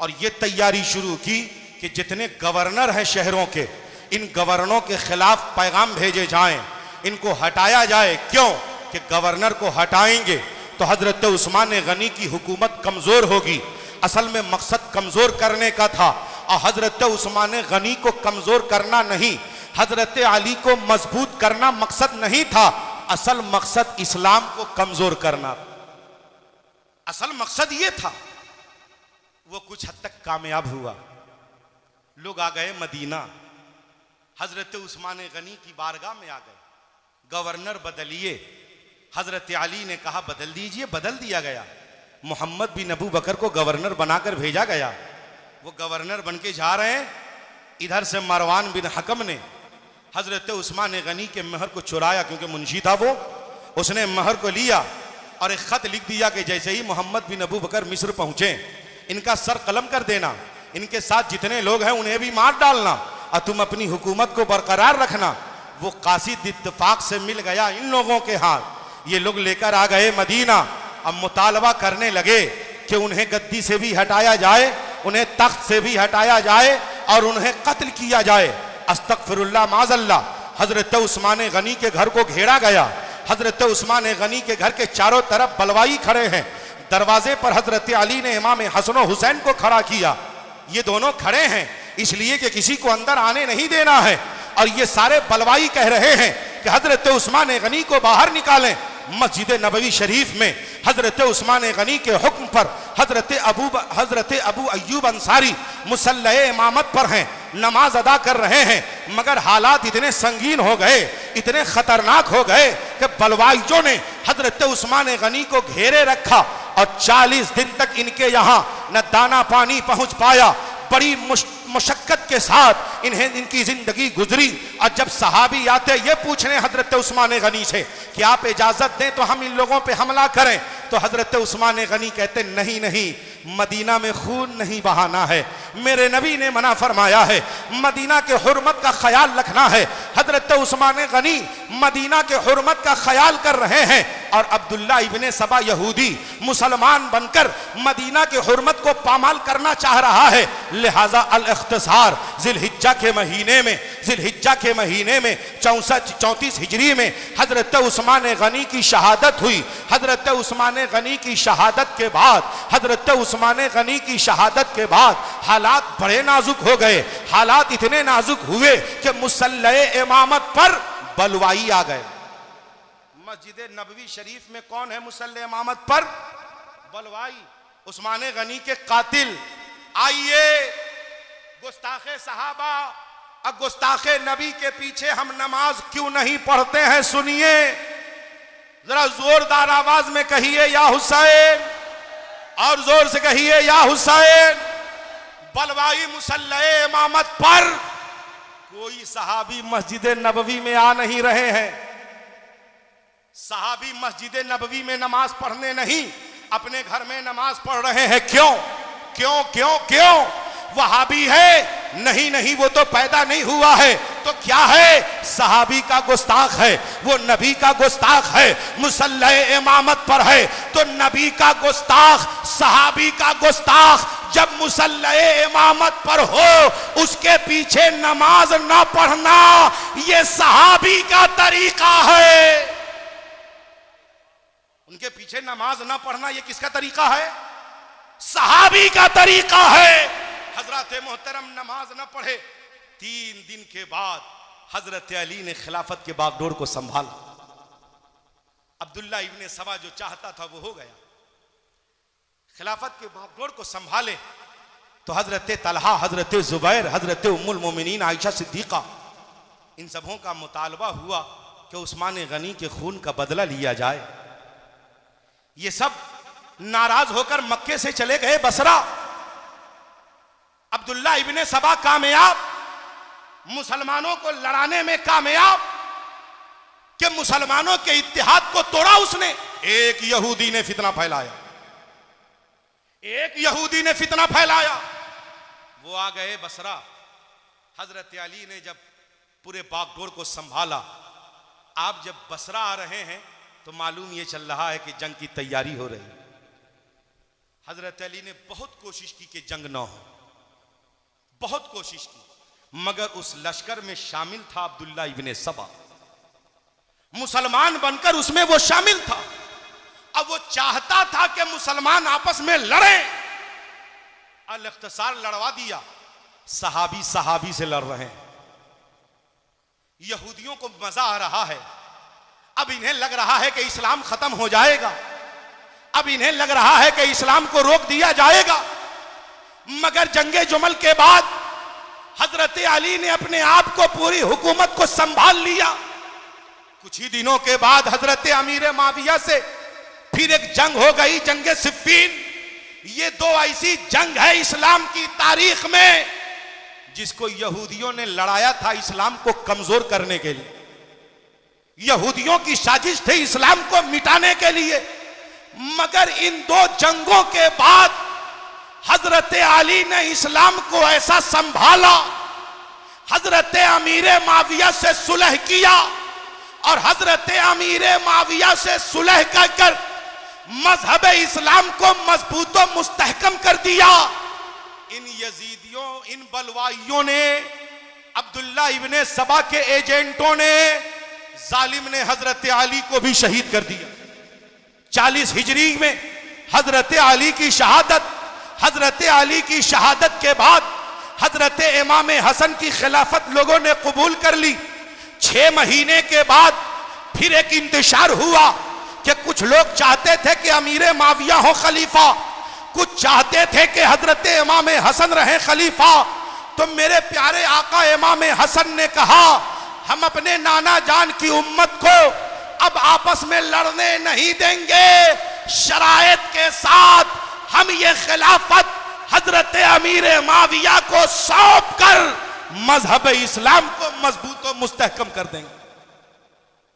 और ये तैयारी शुरू की कि जितने गवर्नर हैं शहरों के, इन गवर्नरों के खिलाफ पैगाम भेजे जाएं, इनको हटाया जाए। क्यों? कि गवर्नर को हटाएंगे तो हजरत उस्मान गनी की हुकूमत कमजोर होगी। असल में मकसद कमजोर करने का था और हजरत उस्मान गनी को कमजोर करना नहीं, हजरत अली को मजबूत करना मकसद नहीं था। असल मकसद इस्लाम को कमजोर करना, असल मकसद ये था। वो कुछ हद तक कामयाब हुआ। लोग आ गए मदीना, हजरत उस्मान गनी की बारगाह में आ गए। गवर्नर बदलिए। हजरत अली ने कहा बदल दीजिए। बदल दिया गया। मोहम्मद बिन अबू बकर को गवर्नर बनाकर भेजा गया। वो गवर्नर बन के जा रहे हैं। इधर से मरवान बिन हकम ने हजरत उस्मान गनी के महर को चुराया, क्योंकि मुंशी था वो। उसने महर को लिया और एक खत लिख दिया कि जैसे ही मोहम्मद बिन अबू बकर मिस्र पहुंचे, इनका सर कलम कर देना, इनके साथ जितने लोग हैं उन्हें भी मार डालना और तुम अपनी हुकूमत को बरकरार रखना। वो कासिद इत्तेफाक से मिल गया इन लोगों के हाथ। ये लोग लेकर आ गए मदीना। अब मुतालबा करने लगे कि उन्हें गद्दी से भी हटाया जाए, उन्हें तख्त से भी हटाया जाए और उन्हें कत्ल किया जाए। अस्तगफिरुल्लाह माज़ल्लाह। हजरत उस्मान गनी के घर को घेरा गया। हजरत उस्मान गनी के घर के चारों तरफ बलवाई खड़े हैं। दरवाजे पर हजरत अली ने इमाम हसन हुसैन को खड़ा किया। ये दोनों खड़े हैं इसलिए कि किसी को अंदर आने नहीं देना है। और ये सारे बलवाई कह रहे हैं कि हजरत उस्मान गनी को बाहर निकालें। मस्जिद नबवी शरीफ में हजरत उस्मान गनी के हुक्म पर हजरत अबू अय्यूब अंसारी मुसल्ले इमामत पर हैं। नमाज अदा कर रहे हैं, मगर हालात इतने संगीन हो गए, इतने खतरनाक हो गए कि बलवाइयों ने हजरत उस्मान गनी को घेरे रखा और 40 दिन तक इनके यहाँ न दाना पानी पहुंच पाया। बड़ी मुशक्कत के साथ इनकी जिंदगी गुजरी। और जब सहाबी आते ये पूछने हजरत उस्मान गनी से कि आप इजाजत दें तो हम इन लोगों पे हमला करें, तो हजरत उस्मान गनी कहते नहीं नहीं, मदीना में खून नहीं बहाना है, मेरे नबी ने मना फरमाया है, मदीना के हुर्मत का ख्याल रखना है। हजरत उस्मान गनी मदीना के हुर्मत का ख्याल कर रहे हैं और अब्दुल्ला इब्ने सबा यहूदी मुसलमान बनकर मदीना के हुर्मत को पामाल करना चाह रहा है। लिहाजा अल इख्तिसार जिलहिज्जा के महीने में 34 हिजरी में हजरत उस्मान गनी की शहादत हुई। हजरत उस्मान गनी की शहादत के बाद हालात बड़े नाजुक हो गए। हालात इतने नाजुक हुए कि मुसल्ले इमामत पर बलवाई आ गए। मस्जिद नबवी शरीफ में कौन है मुसल्ले इमामत पर? बलवाई, उस्मान गनी के कातिल। आइए गुस्ताखे सहाबा और गुस्ताखे नबी के पीछे हम नमाज क्यों नहीं पढ़ते हैं? सुनिए, जरा जोरदार आवाज में कहिए या हुसैन, और जोर से कहिए या हुसैन। बलवाई मुसल्ले इमामत पर कोई सहाबी मस्जिद नबवी में आ नहीं रहे हैं। सहाबी मस्जिद नबवी में नमाज पढ़ने नहीं, अपने घर में नमाज पढ़ रहे हैं। क्यों क्यों क्यों क्यों? वहाबी है? नहीं नहीं, वो तो पैदा नहीं हुआ है। तो क्या है? सहाबी का गुस्ताख है, वो नबी का गुस्ताख है, मुसल्ले इमामत पर है तो नबी का गुस्ताख, सहाबी का गुस्ताख जब मुसल्ले इमामत पर हो उसके पीछे नमाज ना पढ़ना, ये सहाबी का तरीका है। उनके पीछे नमाज ना पढ़ना ये किसका तरीका है? सहाबी का तरीका है। हजरत मोहतरम नमाज न पढ़े। 3 दिन के बाद हजरत अली ने खिलाफत के बागडोर को संभाला। अब्दुल्ला इब्ने सबा जो चाहता था वो हो गया। खिलाफत के बागडोर को संभाले तो हजरत तलहा, हजरत जुबैर, हजरत उम्मुल मोमिनीन आयशा सिद्दीका, इन सबों का मुतालबा हुआ कि उस्मान गनी के खून का बदला लिया जाए। ये सब नाराज होकर मक्के से चले गए बसरा। अब्दुल्ला इब्ने सबा कामयाब, मुसलमानों को लड़ाने में कामयाब कि मुसलमानों के इत्तेहाद को तोड़ा उसने। एक यहूदी ने फितना फैलाया, वो आ गए बसरा। हजरत अली ने जब पूरे बागडोर को संभाला, आप जब बसरा आ रहे हैं तो मालूम ये चल रहा है कि जंग की तैयारी हो रही। हजरत अली ने बहुत कोशिश की कि जंग ना हो, बहुत कोशिश की, मगर उस लश्कर में शामिल था अब्दुल्ला इब्ने सबा। मुसलमान बनकर उसमें वो शामिल था। अब वो चाहता था कि मुसलमान आपस में लड़े। अल इख्तिसार लड़वा दिया। सहाबी से लड़ रहे हैं। यहूदियों को मजा आ रहा है। अब इन्हें लग रहा है कि इस्लाम खत्म हो जाएगा, अब इन्हें लग रहा है कि इस्लाम को रोक दिया जाएगा। मगर जंगे जुमल के बाद हजरत अली ने अपने आप को, पूरी हुकूमत को संभाल लिया। कुछ ही दिनों के बाद हजरत अमीर माविया से फिर एक जंग हो गई, जंगे सिफ्फीन। ये 2 ऐसी जंग है इस्लाम की तारीख में जिसको यहूदियों ने लड़ाया था इस्लाम को कमजोर करने के लिए। यहूदियों की साजिश थी इस्लाम को मिटाने के लिए। मगर इन 2 जंगों के बाद हजरत अली ने इस्लाम को ऐसा संभाला, हजरत अमीर माविया से सुलह किया और हजरत अमीर माविया से सुलह कर मजहब इस्लाम को मजबूत और मुस्तहकम कर दिया। इन यजीदियों, इन बलवाइयों ने, अब्दुल्ला इब्ने सबा के एजेंटों ने, जालिम ने हजरत अली को भी शहीद कर दिया। 40 हिजरी में हजरत अली की शहादत, हजरत अली की शहादत के बाद हजरत इमाम हसन की खिलाफत लोगों ने कबूल कर ली। 6 महीने के बाद फिर एक इंतशार हुआ कि कुछ लोग चाहते थे कि अमीर माविया हो खलीफा, कुछ चाहते थे कि हजरत इमाम हसन रहे खलीफा, तो मेरे प्यारे आका इमाम हसन ने कहा, हम अपने नाना जान की उम्मत को अब आपस में लड़ने नहीं देंगे, शरायत के साथ हम ये खिलाफत हजरत अमीर माविया को सौंप कर मजहब इस्लाम को मजबूत और मुस्तहकम कर देंगे।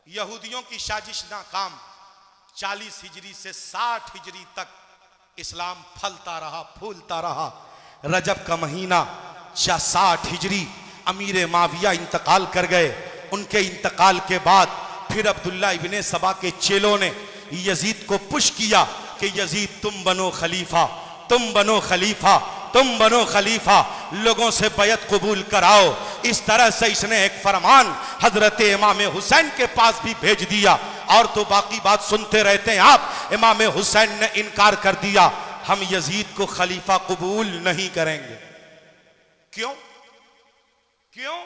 यहूदियों की साजिश नाकाम। 40 हिजरी से 60 हिजरी तक इस्लाम फलता रहा, फूलता रहा। रजब का महीना 60 हिजरी अमीर माविया इंतकाल कर गए। उनके इंतकाल के बाद फिर अब्दुल्ला इब्ने सबा के चेलों ने यजीद को पुश किया कि यजीद तुम बनो खलीफा, तुम बनो खलीफा, तुम बनो खलीफा, लोगों से बैत कबूल कराओ। इस तरह से इसने एक फरमान हजरत इमाम हुसैन के पास भी भेज दिया। और तो बाकी बात सुनते रहते हैं आप। इमाम हुसैन ने इनकार कर दिया, हम यजीद को खलीफा कबूल नहीं करेंगे। क्यों? क्यों?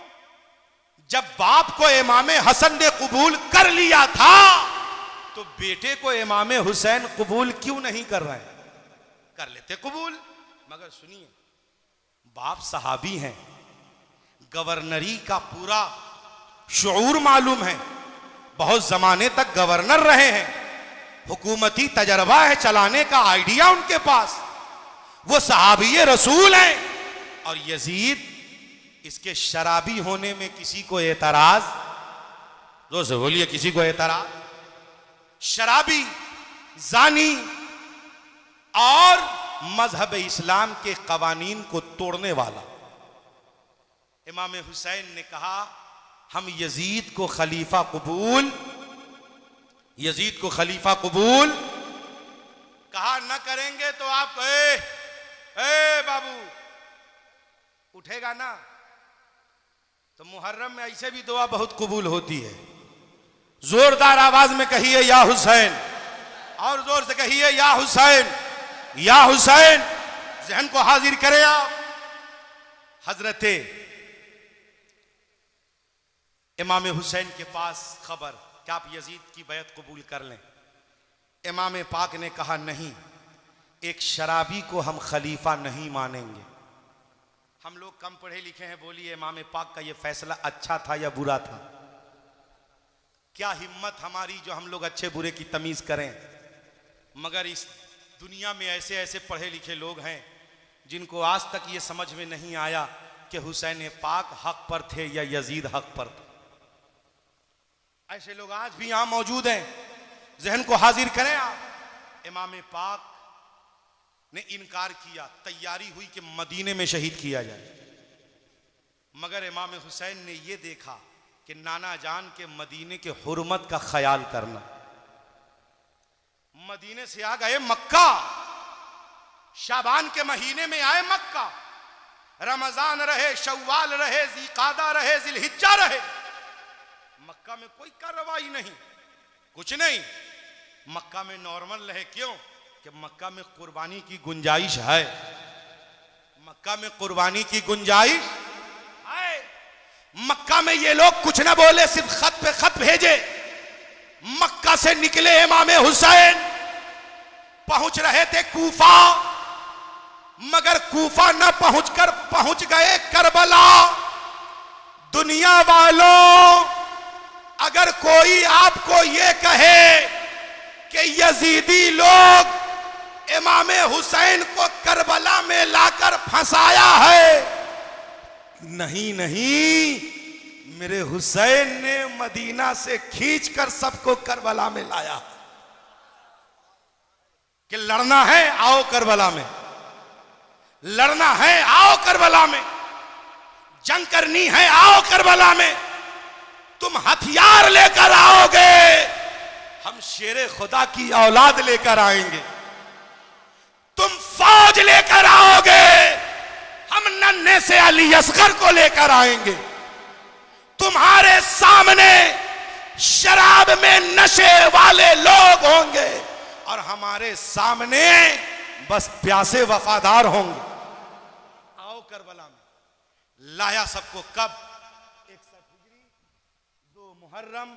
जब बाप को इमाम हसन ने कबूल कर लिया था तो बेटे को इमाम हुसैन कबूल क्यों नहीं कर रहे हैं? कर लेते कबूल, मगर सुनिए, बाप सहाबी हैं, गवर्नरी का पूरा शऊर मालूम है, बहुत जमाने तक गवर्नर रहे हैं, हुकूमती तजर्बा है, चलाने का आइडिया उनके पास, वो सहाबी रसूल हैं। और यजीद इसके शराबी होने में किसी को एतराज? जोर से बोलिए, किसी को एतराज? शराबी, जानी और मजहब इस्लाम के कवानीन को तोड़ने वाला। इमाम हुसैन ने कहा, हम यजीद को खलीफा कबूल, यजीद को खलीफा कबूल कहा न करेंगे तो आप ए बाबू उठेगा ना? तो मुहर्रम में ऐसे भी दुआ बहुत कबूल होती है। जोरदार आवाज में कहिए या हुसैन, और जोर से कहिए या हुसैन, या हुसैन। जहन को हाजिर करें आप। हजरते इमाम हुसैन के पास खबर कि आप यजीद की बैत कबूल कर लें। इमाम पाक ने कहा, नहीं, एक शराबी को हम खलीफा नहीं मानेंगे। हम लोग कम पढ़े लिखे हैं, बोलिए इमाम पाक का ये फैसला अच्छा था या बुरा था? क्या हिम्मत हमारी जो हम लोग अच्छे बुरे की तमीज करें। मगर इस दुनिया में ऐसे ऐसे पढ़े लिखे लोग हैं जिनको आज तक ये समझ में नहीं आया कि हुसैन पाक हक पर थे या यजीद हक पर थे। ऐसे लोग आज भी यहां मौजूद हैं। जहन को हाजिर करें आप। इमाम पाक ने इनकार किया, तैयारी हुई कि मदीने में शहीद किया जाए, मगर इमाम हुसैन ने यह देखा कि नाना जान के मदीने के हुर्मत का ख्याल करना। मदीने से आ गए मक्का, शाबान के महीने में आए मक्का, रमजान रहे, शव्वाल रहे, ज़ीक़ादा रहे, ज़िलहिज्जा रहे, मक्का में कोई कार्रवाई नहीं, कुछ नहीं। मक्का में नॉर्मल रहे। क्यों? कि मक्का में कुर्बानी की गुंजाइश है, मक्का में कुर्बानी की गुंजाइश है। मक्का में ये लोग कुछ ना बोले, सिर्फ खत पे खत भेजे। मक्का से निकले इमाम हुसैन, पहुंच रहे थे कूफा, मगर कूफा न पहुंचकर पहुंच गए करबला। दुनिया वालों, अगर कोई आपको ये कहे कि यजीदी लोग इमाम हुसैन को करबला में लाकर फंसाया है, नहीं नहीं, मेरे हुसैन ने मदीना से खींचकर सबको करबला में लाया। कि लड़ना है, आओ करबला में, लड़ना है, आओ करबला में, जंग करनी है, आओ करबला में। तुम हथियार लेकर आओगे, हम शेरे खुदा की औलाद लेकर आएंगे। तुम फौज लेकर आओगे, हम नन्हे से अली असगर को लेकर आएंगे। तुम्हारे सामने शराब में नशे वाले लोग होंगे और हमारे सामने बस प्यासे वफादार होंगे। आओ करबला में। लाया सबको कब? 61 हिजरी 2 मुहर्रम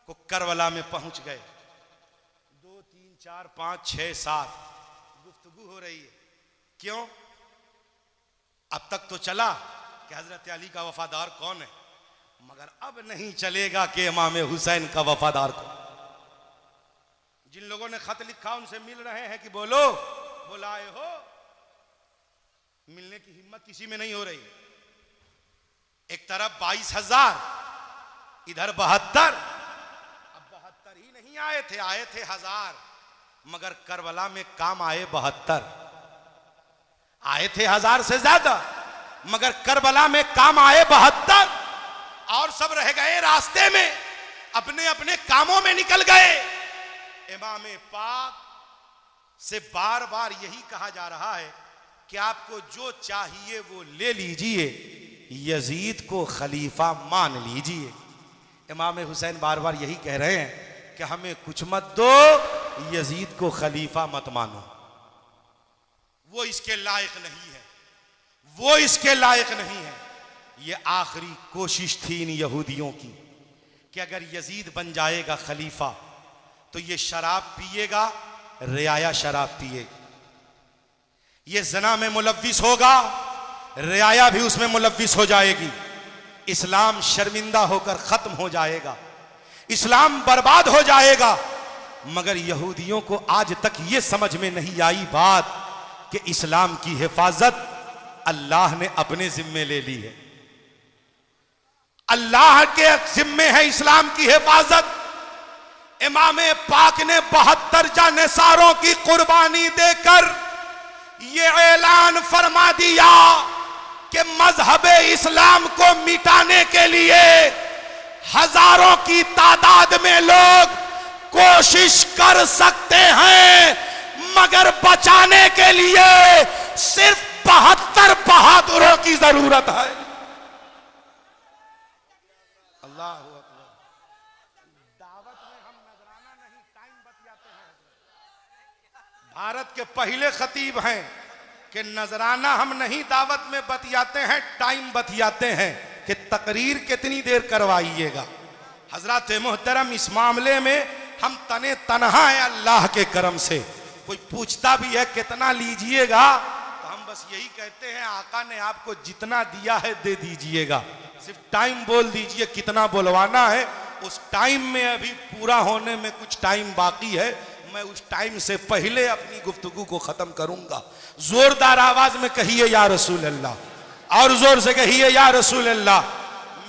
को करबला में पहुंच गए। 2 3 4 5 6 7 गुफ्तगू हो रही है। क्यों? अब तक तो चला कि हजरत अली का वफादार कौन है, मगर अब नहीं चलेगा कि इमाम हुसैन का वफादार कौन। जिन लोगों ने खत लिखा उनसे मिल रहे हैं कि बोलो, बुलाए हो, मिलने की हिम्मत किसी में नहीं हो रही। एक तरफ 22,000, इधर 72। अब 72 ही नहीं आए थे, आए थे 1000, मगर करबला में काम आए 72। आए थे 1000 से ज्यादा, मगर करबला में काम आए 72। और सब रह गए रास्ते में, अपने अपने कामों में निकल गए। इमाम पाक से बार बार यही कहा जा रहा है कि आपको जो चाहिए वो ले लीजिए, यजीद को खलीफा मान लीजिए। इमाम हुसैन बार बार यही कह रहे हैं कि हमें कुछ मत दो, यजीद को खलीफा मत मानो। वो इसके लायक नहीं है, वो इसके लायक नहीं है। ये आखिरी कोशिश थी इन यहूदियों की कि अगर यजीद बन जाएगा खलीफा तो ये शराब पिएगा, रियाया शराब पिएगी, ये जना में मुलव्विस होगा, रियाया भी उसमें मुलव्विस हो जाएगी। इस्लाम शर्मिंदा होकर खत्म हो जाएगा, इस्लाम बर्बाद हो जाएगा। मगर यहूदियों को आज तक ये समझ में नहीं आई बात कि इस्लाम की हिफाजत अल्लाह ने अपने जिम्मे ले ली है। अल्लाह के जिम्मे है इस्लाम की हिफाजत। इमाम पाक ने 72 जानिसारों की कुर्बानी देकर यह ऐलान फरमा दिया कि मजहब इस्लाम को मिटाने के लिए हजारों की तादाद में लोग कोशिश कर सकते हैं, मगर बचाने के लिए सिर्फ 72 बहादुरों की जरूरत है। अल्लाह अकबर। दावत में हम नजराना नहीं, टाइम बतियाते हैं। भारत के पहले खतीब हैं कि नजराना हम नहीं दावत में बतियाते हैं, टाइम बतियाते हैं कि तकरीर कितनी देर करवाइएगा। हजरत मोहतरम, इस मामले में हम तने तनहा हैं अल्लाह के करम से। कोई पूछता भी है कितना लीजिएगा तो हम बस यही कहते हैं आका ने आपको जितना दिया है दे दीजिएगा, सिर्फ टाइम बोल दीजिए कितना बुलवाना है। उस टाइम में अभी पूरा होने में कुछ टाइम बाकी है, मैं उस टाइम से पहले अपनी गुफ्तगू को खत्म करूंगा। जोरदार आवाज में कहिए या रसूल अल्लाह, और जोर से कहिए या रसूल अल्लाह।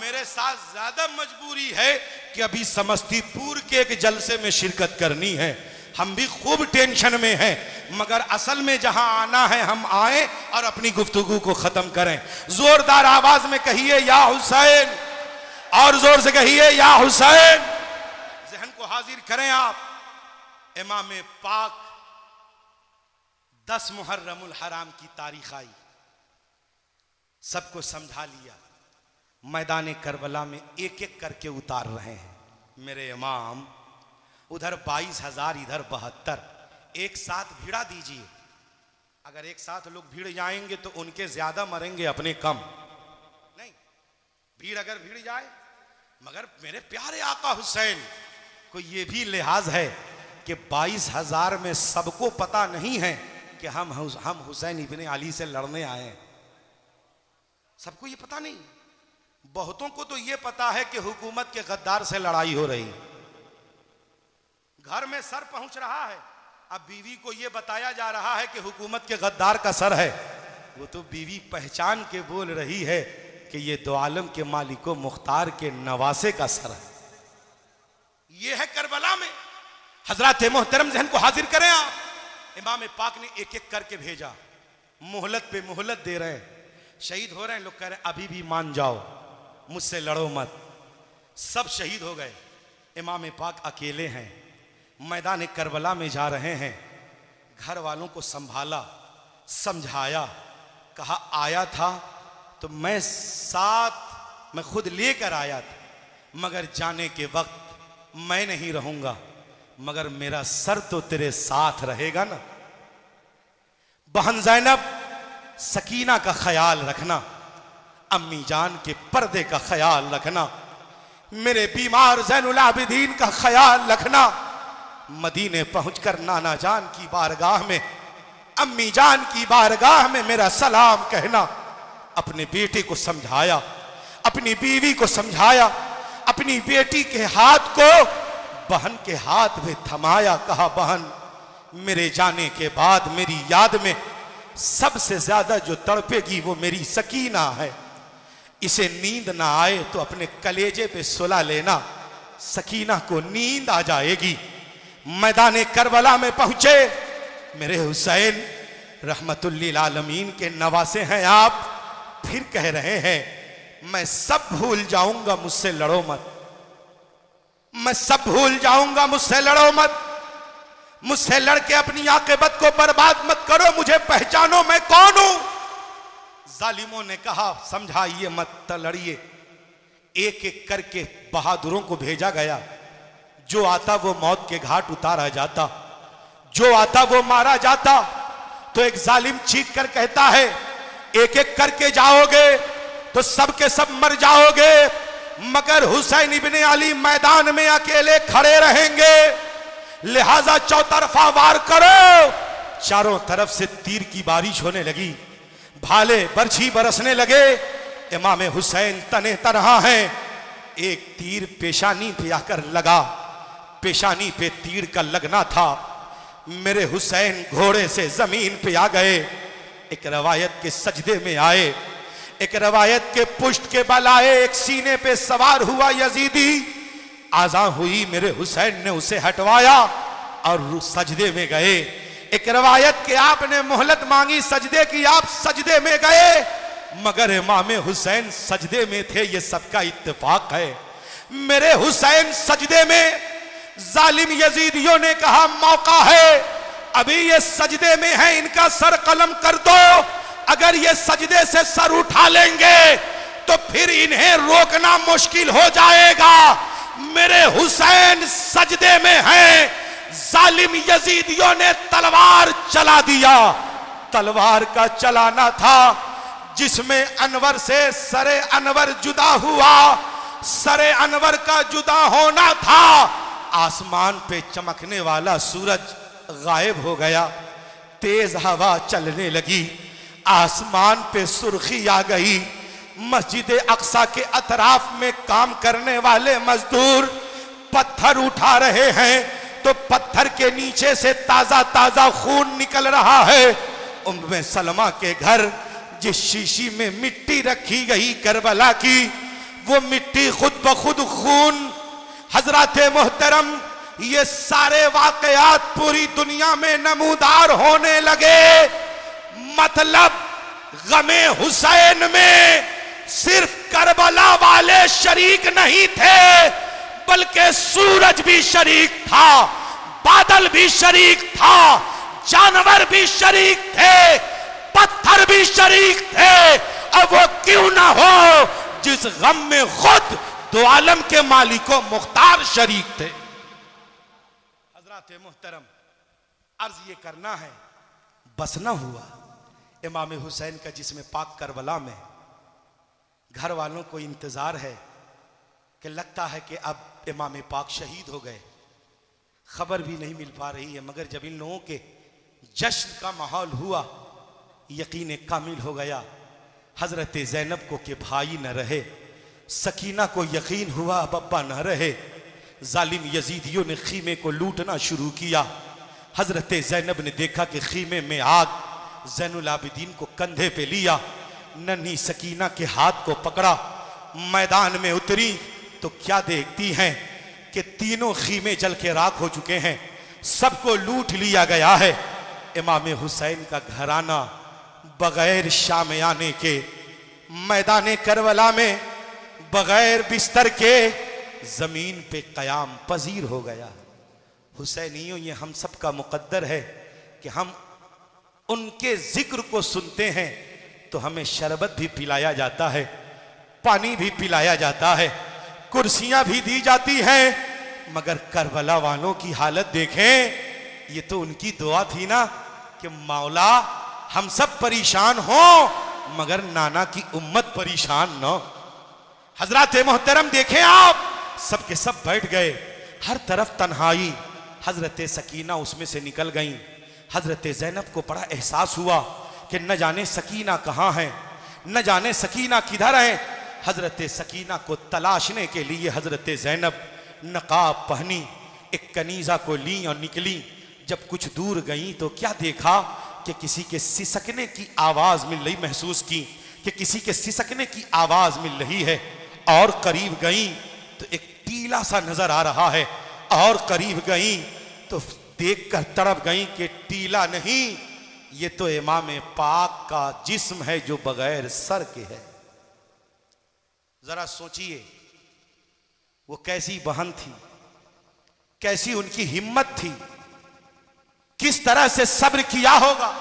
मेरे साथ ज्यादा मजबूरी है कि अभी समस्तीपुर के एक जलसे में शिरकत करनी है, हम भी खूब टेंशन में हैं, मगर असल में जहां आना है हम आए और अपनी गुफ्तगू को खत्म करें। जोरदार आवाज में कहिए या हुसैन, और जोर से कहिए या हुसैन। जहन को हाजिर करें आप। इमाम पाक 10 मुहर्रमुल हराम की तारीख आई, सबको समझा लिया, मैदान करबला में एक एक करके उतार रहे हैं। मेरे इमाम उधर 22,000, इधर 72, एक साथ भिड़ा दीजिए। अगर एक साथ लोग भिड़ जाएंगे तो उनके ज्यादा मरेंगे, अपने कम नहीं। भीड़ अगर भिड़ जाए, मगर मेरे प्यारे आका हुसैन को यह भी लिहाज है कि 22,000 में सबको पता नहीं है कि हम हुसैन इब्ने अली से लड़ने आए हैं। सबको ये पता नहीं। बहुतों को तो ये पता है कि हुकूमत के गद्दार से लड़ाई हो रही, घर में सर पहुंच रहा है। अब बीवी को यह बताया जा रहा है कि हुकूमत के गद्दार का सर है, वो तो बीवी पहचान के बोल रही है कि ये दो आलम के मालिको मुख्तार के नवासे का सर है। ये है करबला में। हजरत मोहतरम, जहन को हाजिर करें आप। इमाम पाक ने एक एक करके भेजा, मोहलत पे मोहलत दे रहे हैं, शहीद हो रहे हैं। लोग कह रहे हैं अभी भी मान जाओ, मुझसे लड़ो मत। सब शहीद हो गए, इमाम पाक अकेले हैं, मैदान करबला में जा रहे हैं। घर वालों को संभाला, समझाया, कहा आया था तो मैं साथ में खुद लेकर आया था, मगर जाने के वक्त मैं नहीं रहूंगा, मगर मेरा सर तो तेरे साथ रहेगा ना। बहन ज़ैनब, सकीना का ख्याल रखना, अम्मी जान के पर्दे का ख्याल रखना, मेरे बीमार ज़ैनुल आबिदीन का ख्याल रखना। मदीने पहुंचकर नाना जान की बारगाह में, अम्मी जान की बारगाह में मेरा सलाम कहना। अपने बेटे को समझाया, अपनी बीवी को समझाया, अपनी बेटी के हाथ को बहन के हाथ में थमाया। कहा, बहन, मेरे जाने के बाद मेरी याद में सबसे ज्यादा जो तड़पेगी वो मेरी सकीना है। इसे नींद ना आए तो अपने कलेजे पे सुला लेना, सकीना को नींद आ जाएगी। मैदान करबला में पहुंचे मेरे हुसैन, रहमतुल्लिल आलमीन के नवासे हैं आप, फिर कह रहे हैं मैं सब भूल जाऊंगा, मुझसे लड़ो मत, मैं सब भूल जाऊंगा, मुझसे लड़ो मत, मुझसे लड़के अपनी आक़िबत को बर्बाद मत करो, मुझे पहचानो मैं कौन हूं। जालिमों ने कहा, समझाइए मत, लड़िए। एक एक करके बहादुरों को भेजा गया, जो आता वो मौत के घाट उतारा जाता, जो आता वो मारा जाता। तो एक जालिम चीख कर कहता है, एक एक करके जाओगे तो सब के सब मर जाओगे, मगर हुसैन इब्ने अली मैदान में अकेले खड़े रहेंगे, लिहाजा चौतरफा वार करो। चारों तरफ से तीर की बारिश होने लगी, भाले बरछी बरसने लगे। इमाम हुसैन तने तरहा हैं। एक तीर पेशानी पे आकर लगा, पेशानी पे तीर का लगना था। मेरे हुसैन घोड़े से जमीन पे आ गए, एक रवायत के सजदे में आए, एक रवायत के पुष्ट के बल आए, एक सीने पे सवार हुआ यजीदी। आजा हुई, मेरे हुसैन ने उसे हटवाया और सजदे में गए। एक रवायत के आपने मोहलत मांगी सजदे की, आप सजदे में गए, मगर इमाम हुसैन सजदे में थे, ये सबका इत्तेफाक है। मेरे हुसैन सजदे में, जालिम यजीदियों ने कहा मौका है, अभी ये सजदे में है, इनका सर कलम कर दो। अगर ये सजदे से सर उठा लेंगे तो फिर इन्हें रोकना मुश्किल हो जाएगा। मेरे हुसैन सजदे में हैं, जालिम यजीदियों ने तलवार चला दिया। तलवार का चलाना था जिसमें अनवर से सरे अनवर जुदा हुआ, सरे अनवर का जुदा होना था। आसमान पे चमकने वाला सूरज गायब हो गया, तेज हवा चलने लगी, आसमान पे सुर्खी आ गई। मस्जिद अक्सा के अतराफ में काम करने वाले मजदूर पत्थर उठा रहे हैं तो पत्थर के नीचे से ताजा ताजा खून निकल रहा है। उम्मे सलमा के घर जिस शीशी में मिट्टी रखी गई करबला की, वो मिट्टी खुद ब खुद खून। हजरत मोहतरम, ये सारे वाकयात पूरी दुनिया में नमूदार होने लगे। मतलब गमे हुसैन में सिर्फ करबला वाले शरीक नहीं थे, बल्कि सूरज भी शरीक था, बादल भी शरीक था, जानवर भी शरीक थे, पत्थर भी शरीक थे। अब वो क्यों ना हो जिस गम में खुद दो आलम के मालिको मुख्तार शरीक थे। हजरत मोहतरम, अर्ज ये करना है, बस ना हुआ इमाम हुसैन का जिसमें पाक करबला में। घर वालों को इंतजार है कि लगता है कि अब इमाम पाक शहीद हो गए, खबर भी नहीं मिल पा रही है। मगर जब इन लोगों के जश्न का माहौल हुआ, यकीन कामिल हो गया हजरत ज़ैनब को कि भाई न रहे, सकीना को यकीन हुआ अब अब्बा न रहे। जालिम यजीदियों ने खीमे को लूटना शुरू किया। हजरत ज़ैनब ने देखा कि खीमे में आग, ज़ैनुल आबिदीन को कंधे पे लिया, नन्ही सकीना के हाथ को पकड़ा, मैदान में उतरी तो क्या देखती हैं कि तीनों खीमे जल के राख हो चुके हैं, सबको लूट लिया गया है। इमाम हुसैन का घराना बगैर शामियाने के मैदान करबला में बगैर बिस्तर के जमीन पे कयाम पजीर हो गया। हुसैनियों, ये हम सब का मुकद्दर है कि हम उनके जिक्र को सुनते हैं तो हमें शरबत भी पिलाया जाता है, पानी भी पिलाया जाता है, कुर्सियां भी दी जाती हैं। मगर करबला वालों की हालत देखें, ये तो उनकी दुआ थी ना कि मौला हम सब परेशान हो मगर नाना की उम्मत परेशान न। हजरत मोहतरम देखें आप, सब के सब बैठ गए, हर तरफ तन्हाई। हजरत सकीना उसमें से निकल गई। हजरत ज़ैनब को बड़ा एहसास हुआ कि न जाने सकीना कहाँ है, न जाने सकीना किधर है। हजरत सकीना को तलाशने के लिए हजरत ज़ैनब नकाब पहनी, एक कनीजा को ली और निकली। जब कुछ दूर गई तो क्या देखा कि किसी के सिसकने की आवाज मिल रही, महसूस की कि किसी के सिसकने की आवाज मिल रही है। और करीब गई तो एक टीला सा नजर आ रहा है, और करीब गई तो देखकर तड़प गई कि टीला नहीं, ये तो इमाम पाक का जिस्म है जो बगैर सर के है। जरा सोचिए वो कैसी बहन थी, कैसी उनकी हिम्मत थी, किस तरह से सब्र किया होगा।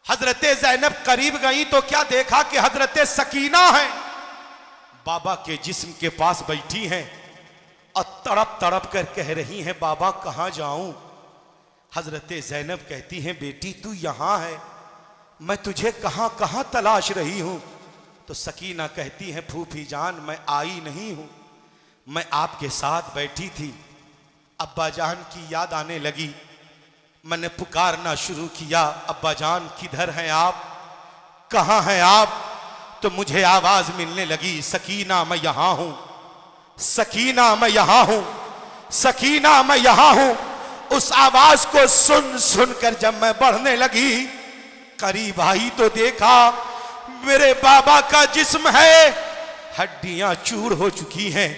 हजरत ज़ैनब करीब गई तो क्या देखा कि हजरत सकीना है, बाबा के जिस्म के पास बैठी हैं और तड़प तड़प कर कह रही हैं, बाबा कहां जाऊं। हजरत ज़ैनब कहती हैं, बेटी तू यहां है, मैं तुझे कहां कहां तलाश रही हूं। तो सकीना कहती है, फूफी जान मैं आई नहीं हूं, मैं आपके साथ बैठी थी, अब्बा जान की याद आने लगी, मैंने पुकारना शुरू किया, अब्बा जान किधर हैं आप, कहां हैं आप। तो मुझे आवाज मिलने लगी, सकीना मैं यहां हूं, सकीना मैं यहां हूं, सकीना मैं यहां हूं। उस आवाज को सुन सुनकर जब मैं बढ़ने लगी, करीब आई तो देखा मेरे बाबा का जिस्म है, हड्डियां चूर हो चुकी हैं,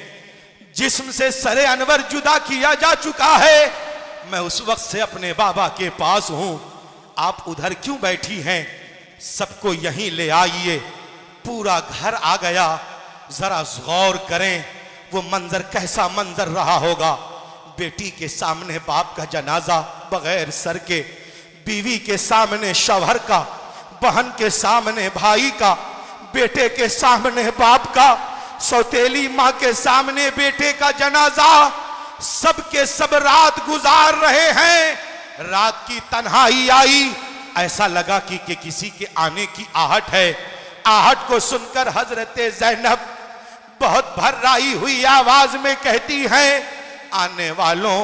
जिस्म से सरे अनवर जुदा किया जा चुका है। मैं उस वक्त से अपने बाबा के पास हूं, आप उधर क्यों बैठी हैं, सबको यहीं ले आइए। पूरा घर आ गया। जरा गौर करें वो मंजर कैसा मंजर रहा होगा। बेटी के सामने बाप का जनाजा बगैर सर के, बीवी के सामने शौहर का, बहन के सामने भाई का, बेटे के सामने बाप का, सौतेली माँ के सामने बेटे का जनाजा। सबके सब रात गुजार रहे हैं। रात की तन्हाई आई, ऐसा लगा कि किसी के आने की आहट है। आहट को सुनकर हजरत ज़ैनब बहुत भर्राई हुई आवाज में कहती हैं, आने वालों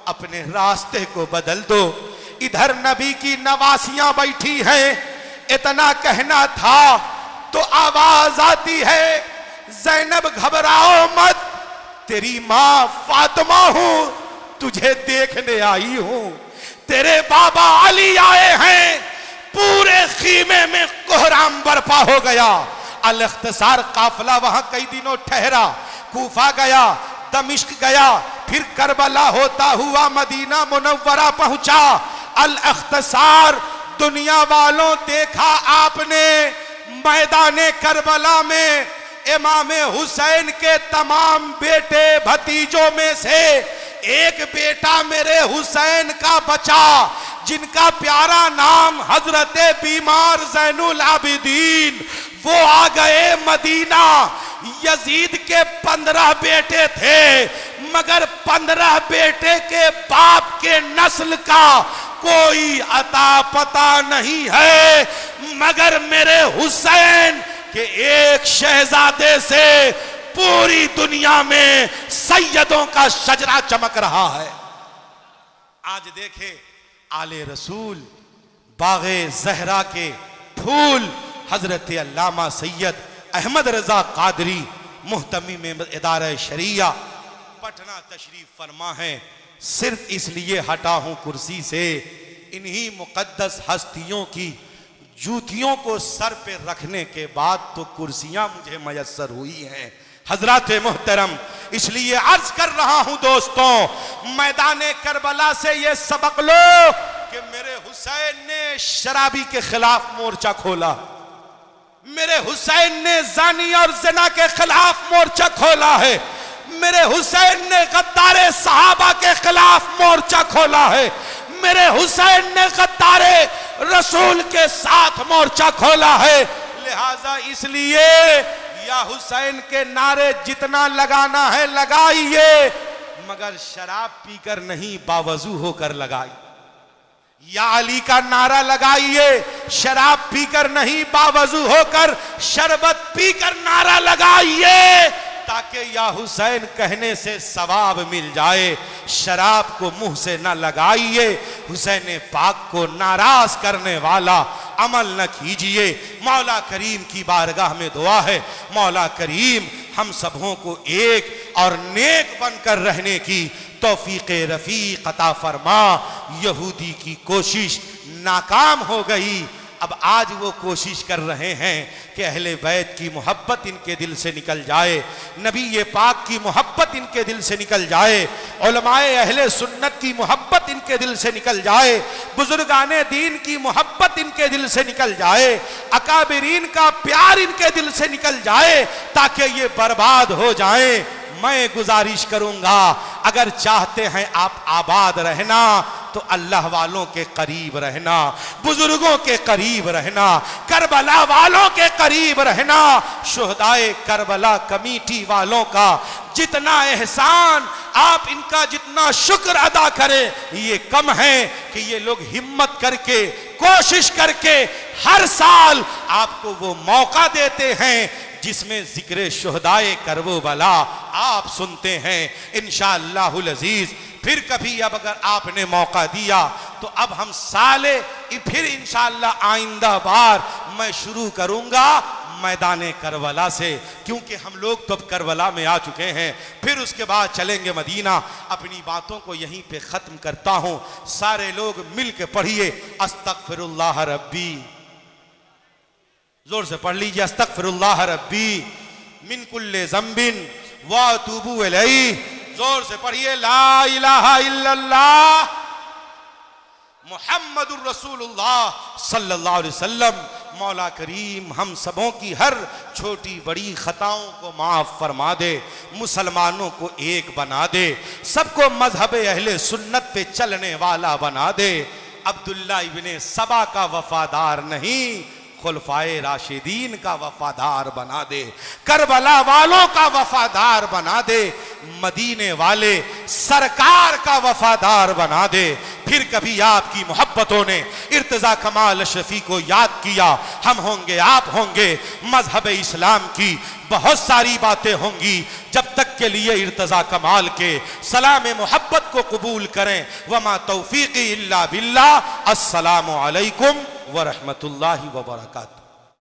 अपने रास्ते को बदल दो, इधर नबी की नवासियां बैठी हैं। इतना कहना था तो आवाज आती है, ज़ैनब घबराओ मत, तेरी मां फातिमा हूं, तुझे देखने आई हूं। तेरे बाबा अली आए हैं। पूरे खीमे में कोहराम बर्पा हो गया। अल इख्तिसार काफिला वहां कई दिनों ठहरा, कूफा गया, दमिश्क गया, फिर करबला होता हुआ मदीना मुनव्वरा पहुंचा। अल इख्तिसार दुनिया वालों देखा आपने मैदाने करबला में इमाम हुसैन के तमाम बेटे भतीजों में से एक बेटा मेरे हुसैन का बचा, जिनका प्यारा नाम हजरत बीमार ज़ैनुल आबिदीन, वो आ गए मदीना। यजीद के 15 बेटे थे, मगर 15 बेटे के बाप के नस्ल का कोई अता पता नहीं है, मगर मेरे हुसैन के एक शहजादे से पूरी दुनिया में सैयदों का शजरा चमक रहा है। आज देखे आले रसूल, बागे ज़हरा के फूल हजरत अल्लामा सैयद अहमद रजा कादरी मुहतमी में इदारा शरिया पटना तशरीफ फरमा है। सिर्फ इसलिए हटा हूं कुर्सी से, इन्हीं मुकद्दस हस्तियों की जूतियों को सर पे रखने के बाद तो कुर्सियां मुझे मयस्सर हुई हैं। हजरात मोहतरम, इसलिए अर्ज कर रहा हूं दोस्तों, मैदाने करबला से ये सबक लो कि मेरे हुसैन ने शराबी के खिलाफ मोर्चा खोला, मेरे हुसैन ने जानी और ज़िना के खिलाफ मोर्चा खोला है, मेरे हुसैन ने गद्दारे सहाबा के खिलाफ मोर्चा खोला है, मेरे हुसैन ने गद्दारे रसूल के साथ मोर्चा खोला है। लिहाजा इसलिए या हुसैन के नारे जितना लगाना है लगाइए, मगर शराब पीकर नहीं, बावजू होकर लगाइए। या अली का नारा लगाइए, शराब पीकर नहीं, बावजू होकर, शरबत पीकर नारा लगाइए, ताकि या हुसैन कहने से सवाब मिल जाए। शराब को मुंह से न लगाइए, हुसैन पाक को नाराज करने वाला अमल न कीजिए। मौला करीम की बारगाह में दुआ है, मौला करीम हम सबों को एक और नेक बनकर रहने की तौफीक रफीक अता फरमा। यहूदी की कोशिश नाकाम हो गई, अब आज वो कोशिश कर रहे हैं कि अहले बैत की मोहब्बत इनके दिल से निकल जाए, नबी ये पाक की मोहब्बत इनके दिल से निकल जाए, उलमाए अहले सुन्नत की मोहब्बत इनके दिल से निकल जाए, बुजुर्गाने दीन की मोहब्बत इनके दिल से निकल जाए, अकाबिरीन का प्यार इनके दिल से निकल जाए, ताकि ये बर्बाद हो जाए। मैं गुजारिश करूंगा, अगर चाहते हैं आप आबाद रहना तो अल्लाह वालों के करीब रहना, बुजुर्गों के करीब रहना, करबला वालों के करीब रहना। शुहदाए करबला कमेटी वालों का जितना एहसान आप इनका जितना शुक्र अदा करें, ये कम है कि ये लोग हिम्मत करके कोशिश करके हर साल आपको वो मौका देते हैं जिसमें जिक्र शुहदाए करबला आप सुनते हैं। इंशाअल्लाहुल अजीज फिर कभी अब अगर आपने मौका दिया तो अब हम साले फिर इंशाअल्लाह आइंदा बार मैं शुरू करूंगा मैदाने करबला से, क्योंकि हम लोग तो अब करबला में आ चुके हैं। फिर उसके बाद चलेंगे मदीना। अपनी बातों को यहीं पे ख़त्म करता हूँ। सारे लोग मिल के पढ़िए अस्तगफिरुल्लाह रब्बी, जोर से पढ़ लीजिए अस्तगफिरुल्लाह रब्बी मिन कुल्ले ज़म्बिन व अतूबु इलैहि। जोर से पढ़िए ला इलाहा इल्लल्लाह मुहम्मदुर रसूलुल्लाह सल्लल्लाहु अलैहि वसल्लम। मौला करीम हम सबों की हर छोटी बड़ी खताओं को माफ़ फरमा दे, मुसलमानों को एक बना दे, सबको मजहब अहले सुन्नत पे चलने वाला बना दे। अब्दुल्ला इब्ने सबा का वफादार नहीं, खुलफाए राशिदीन का वफादार बना दे, करबला वालों का वफादार बना दे, मदीने वाले सरकार का वफादार बना दे। फिर कभी आपकी मोहब्बतों ने इर्तजा कमाल अशरफी को याद किया, हम होंगे आप होंगे, मजहब इस्लाम की बहुत सारी बातें होंगी। जब तक के लिए इर्तजा कमाल के सलाम मोहब्बत को कबूल करें। वमा तौफीकी इल्ला बिल्लाह। अस्सलामु अलैकुम व रहमतुल्लाहि व बरकातुहू।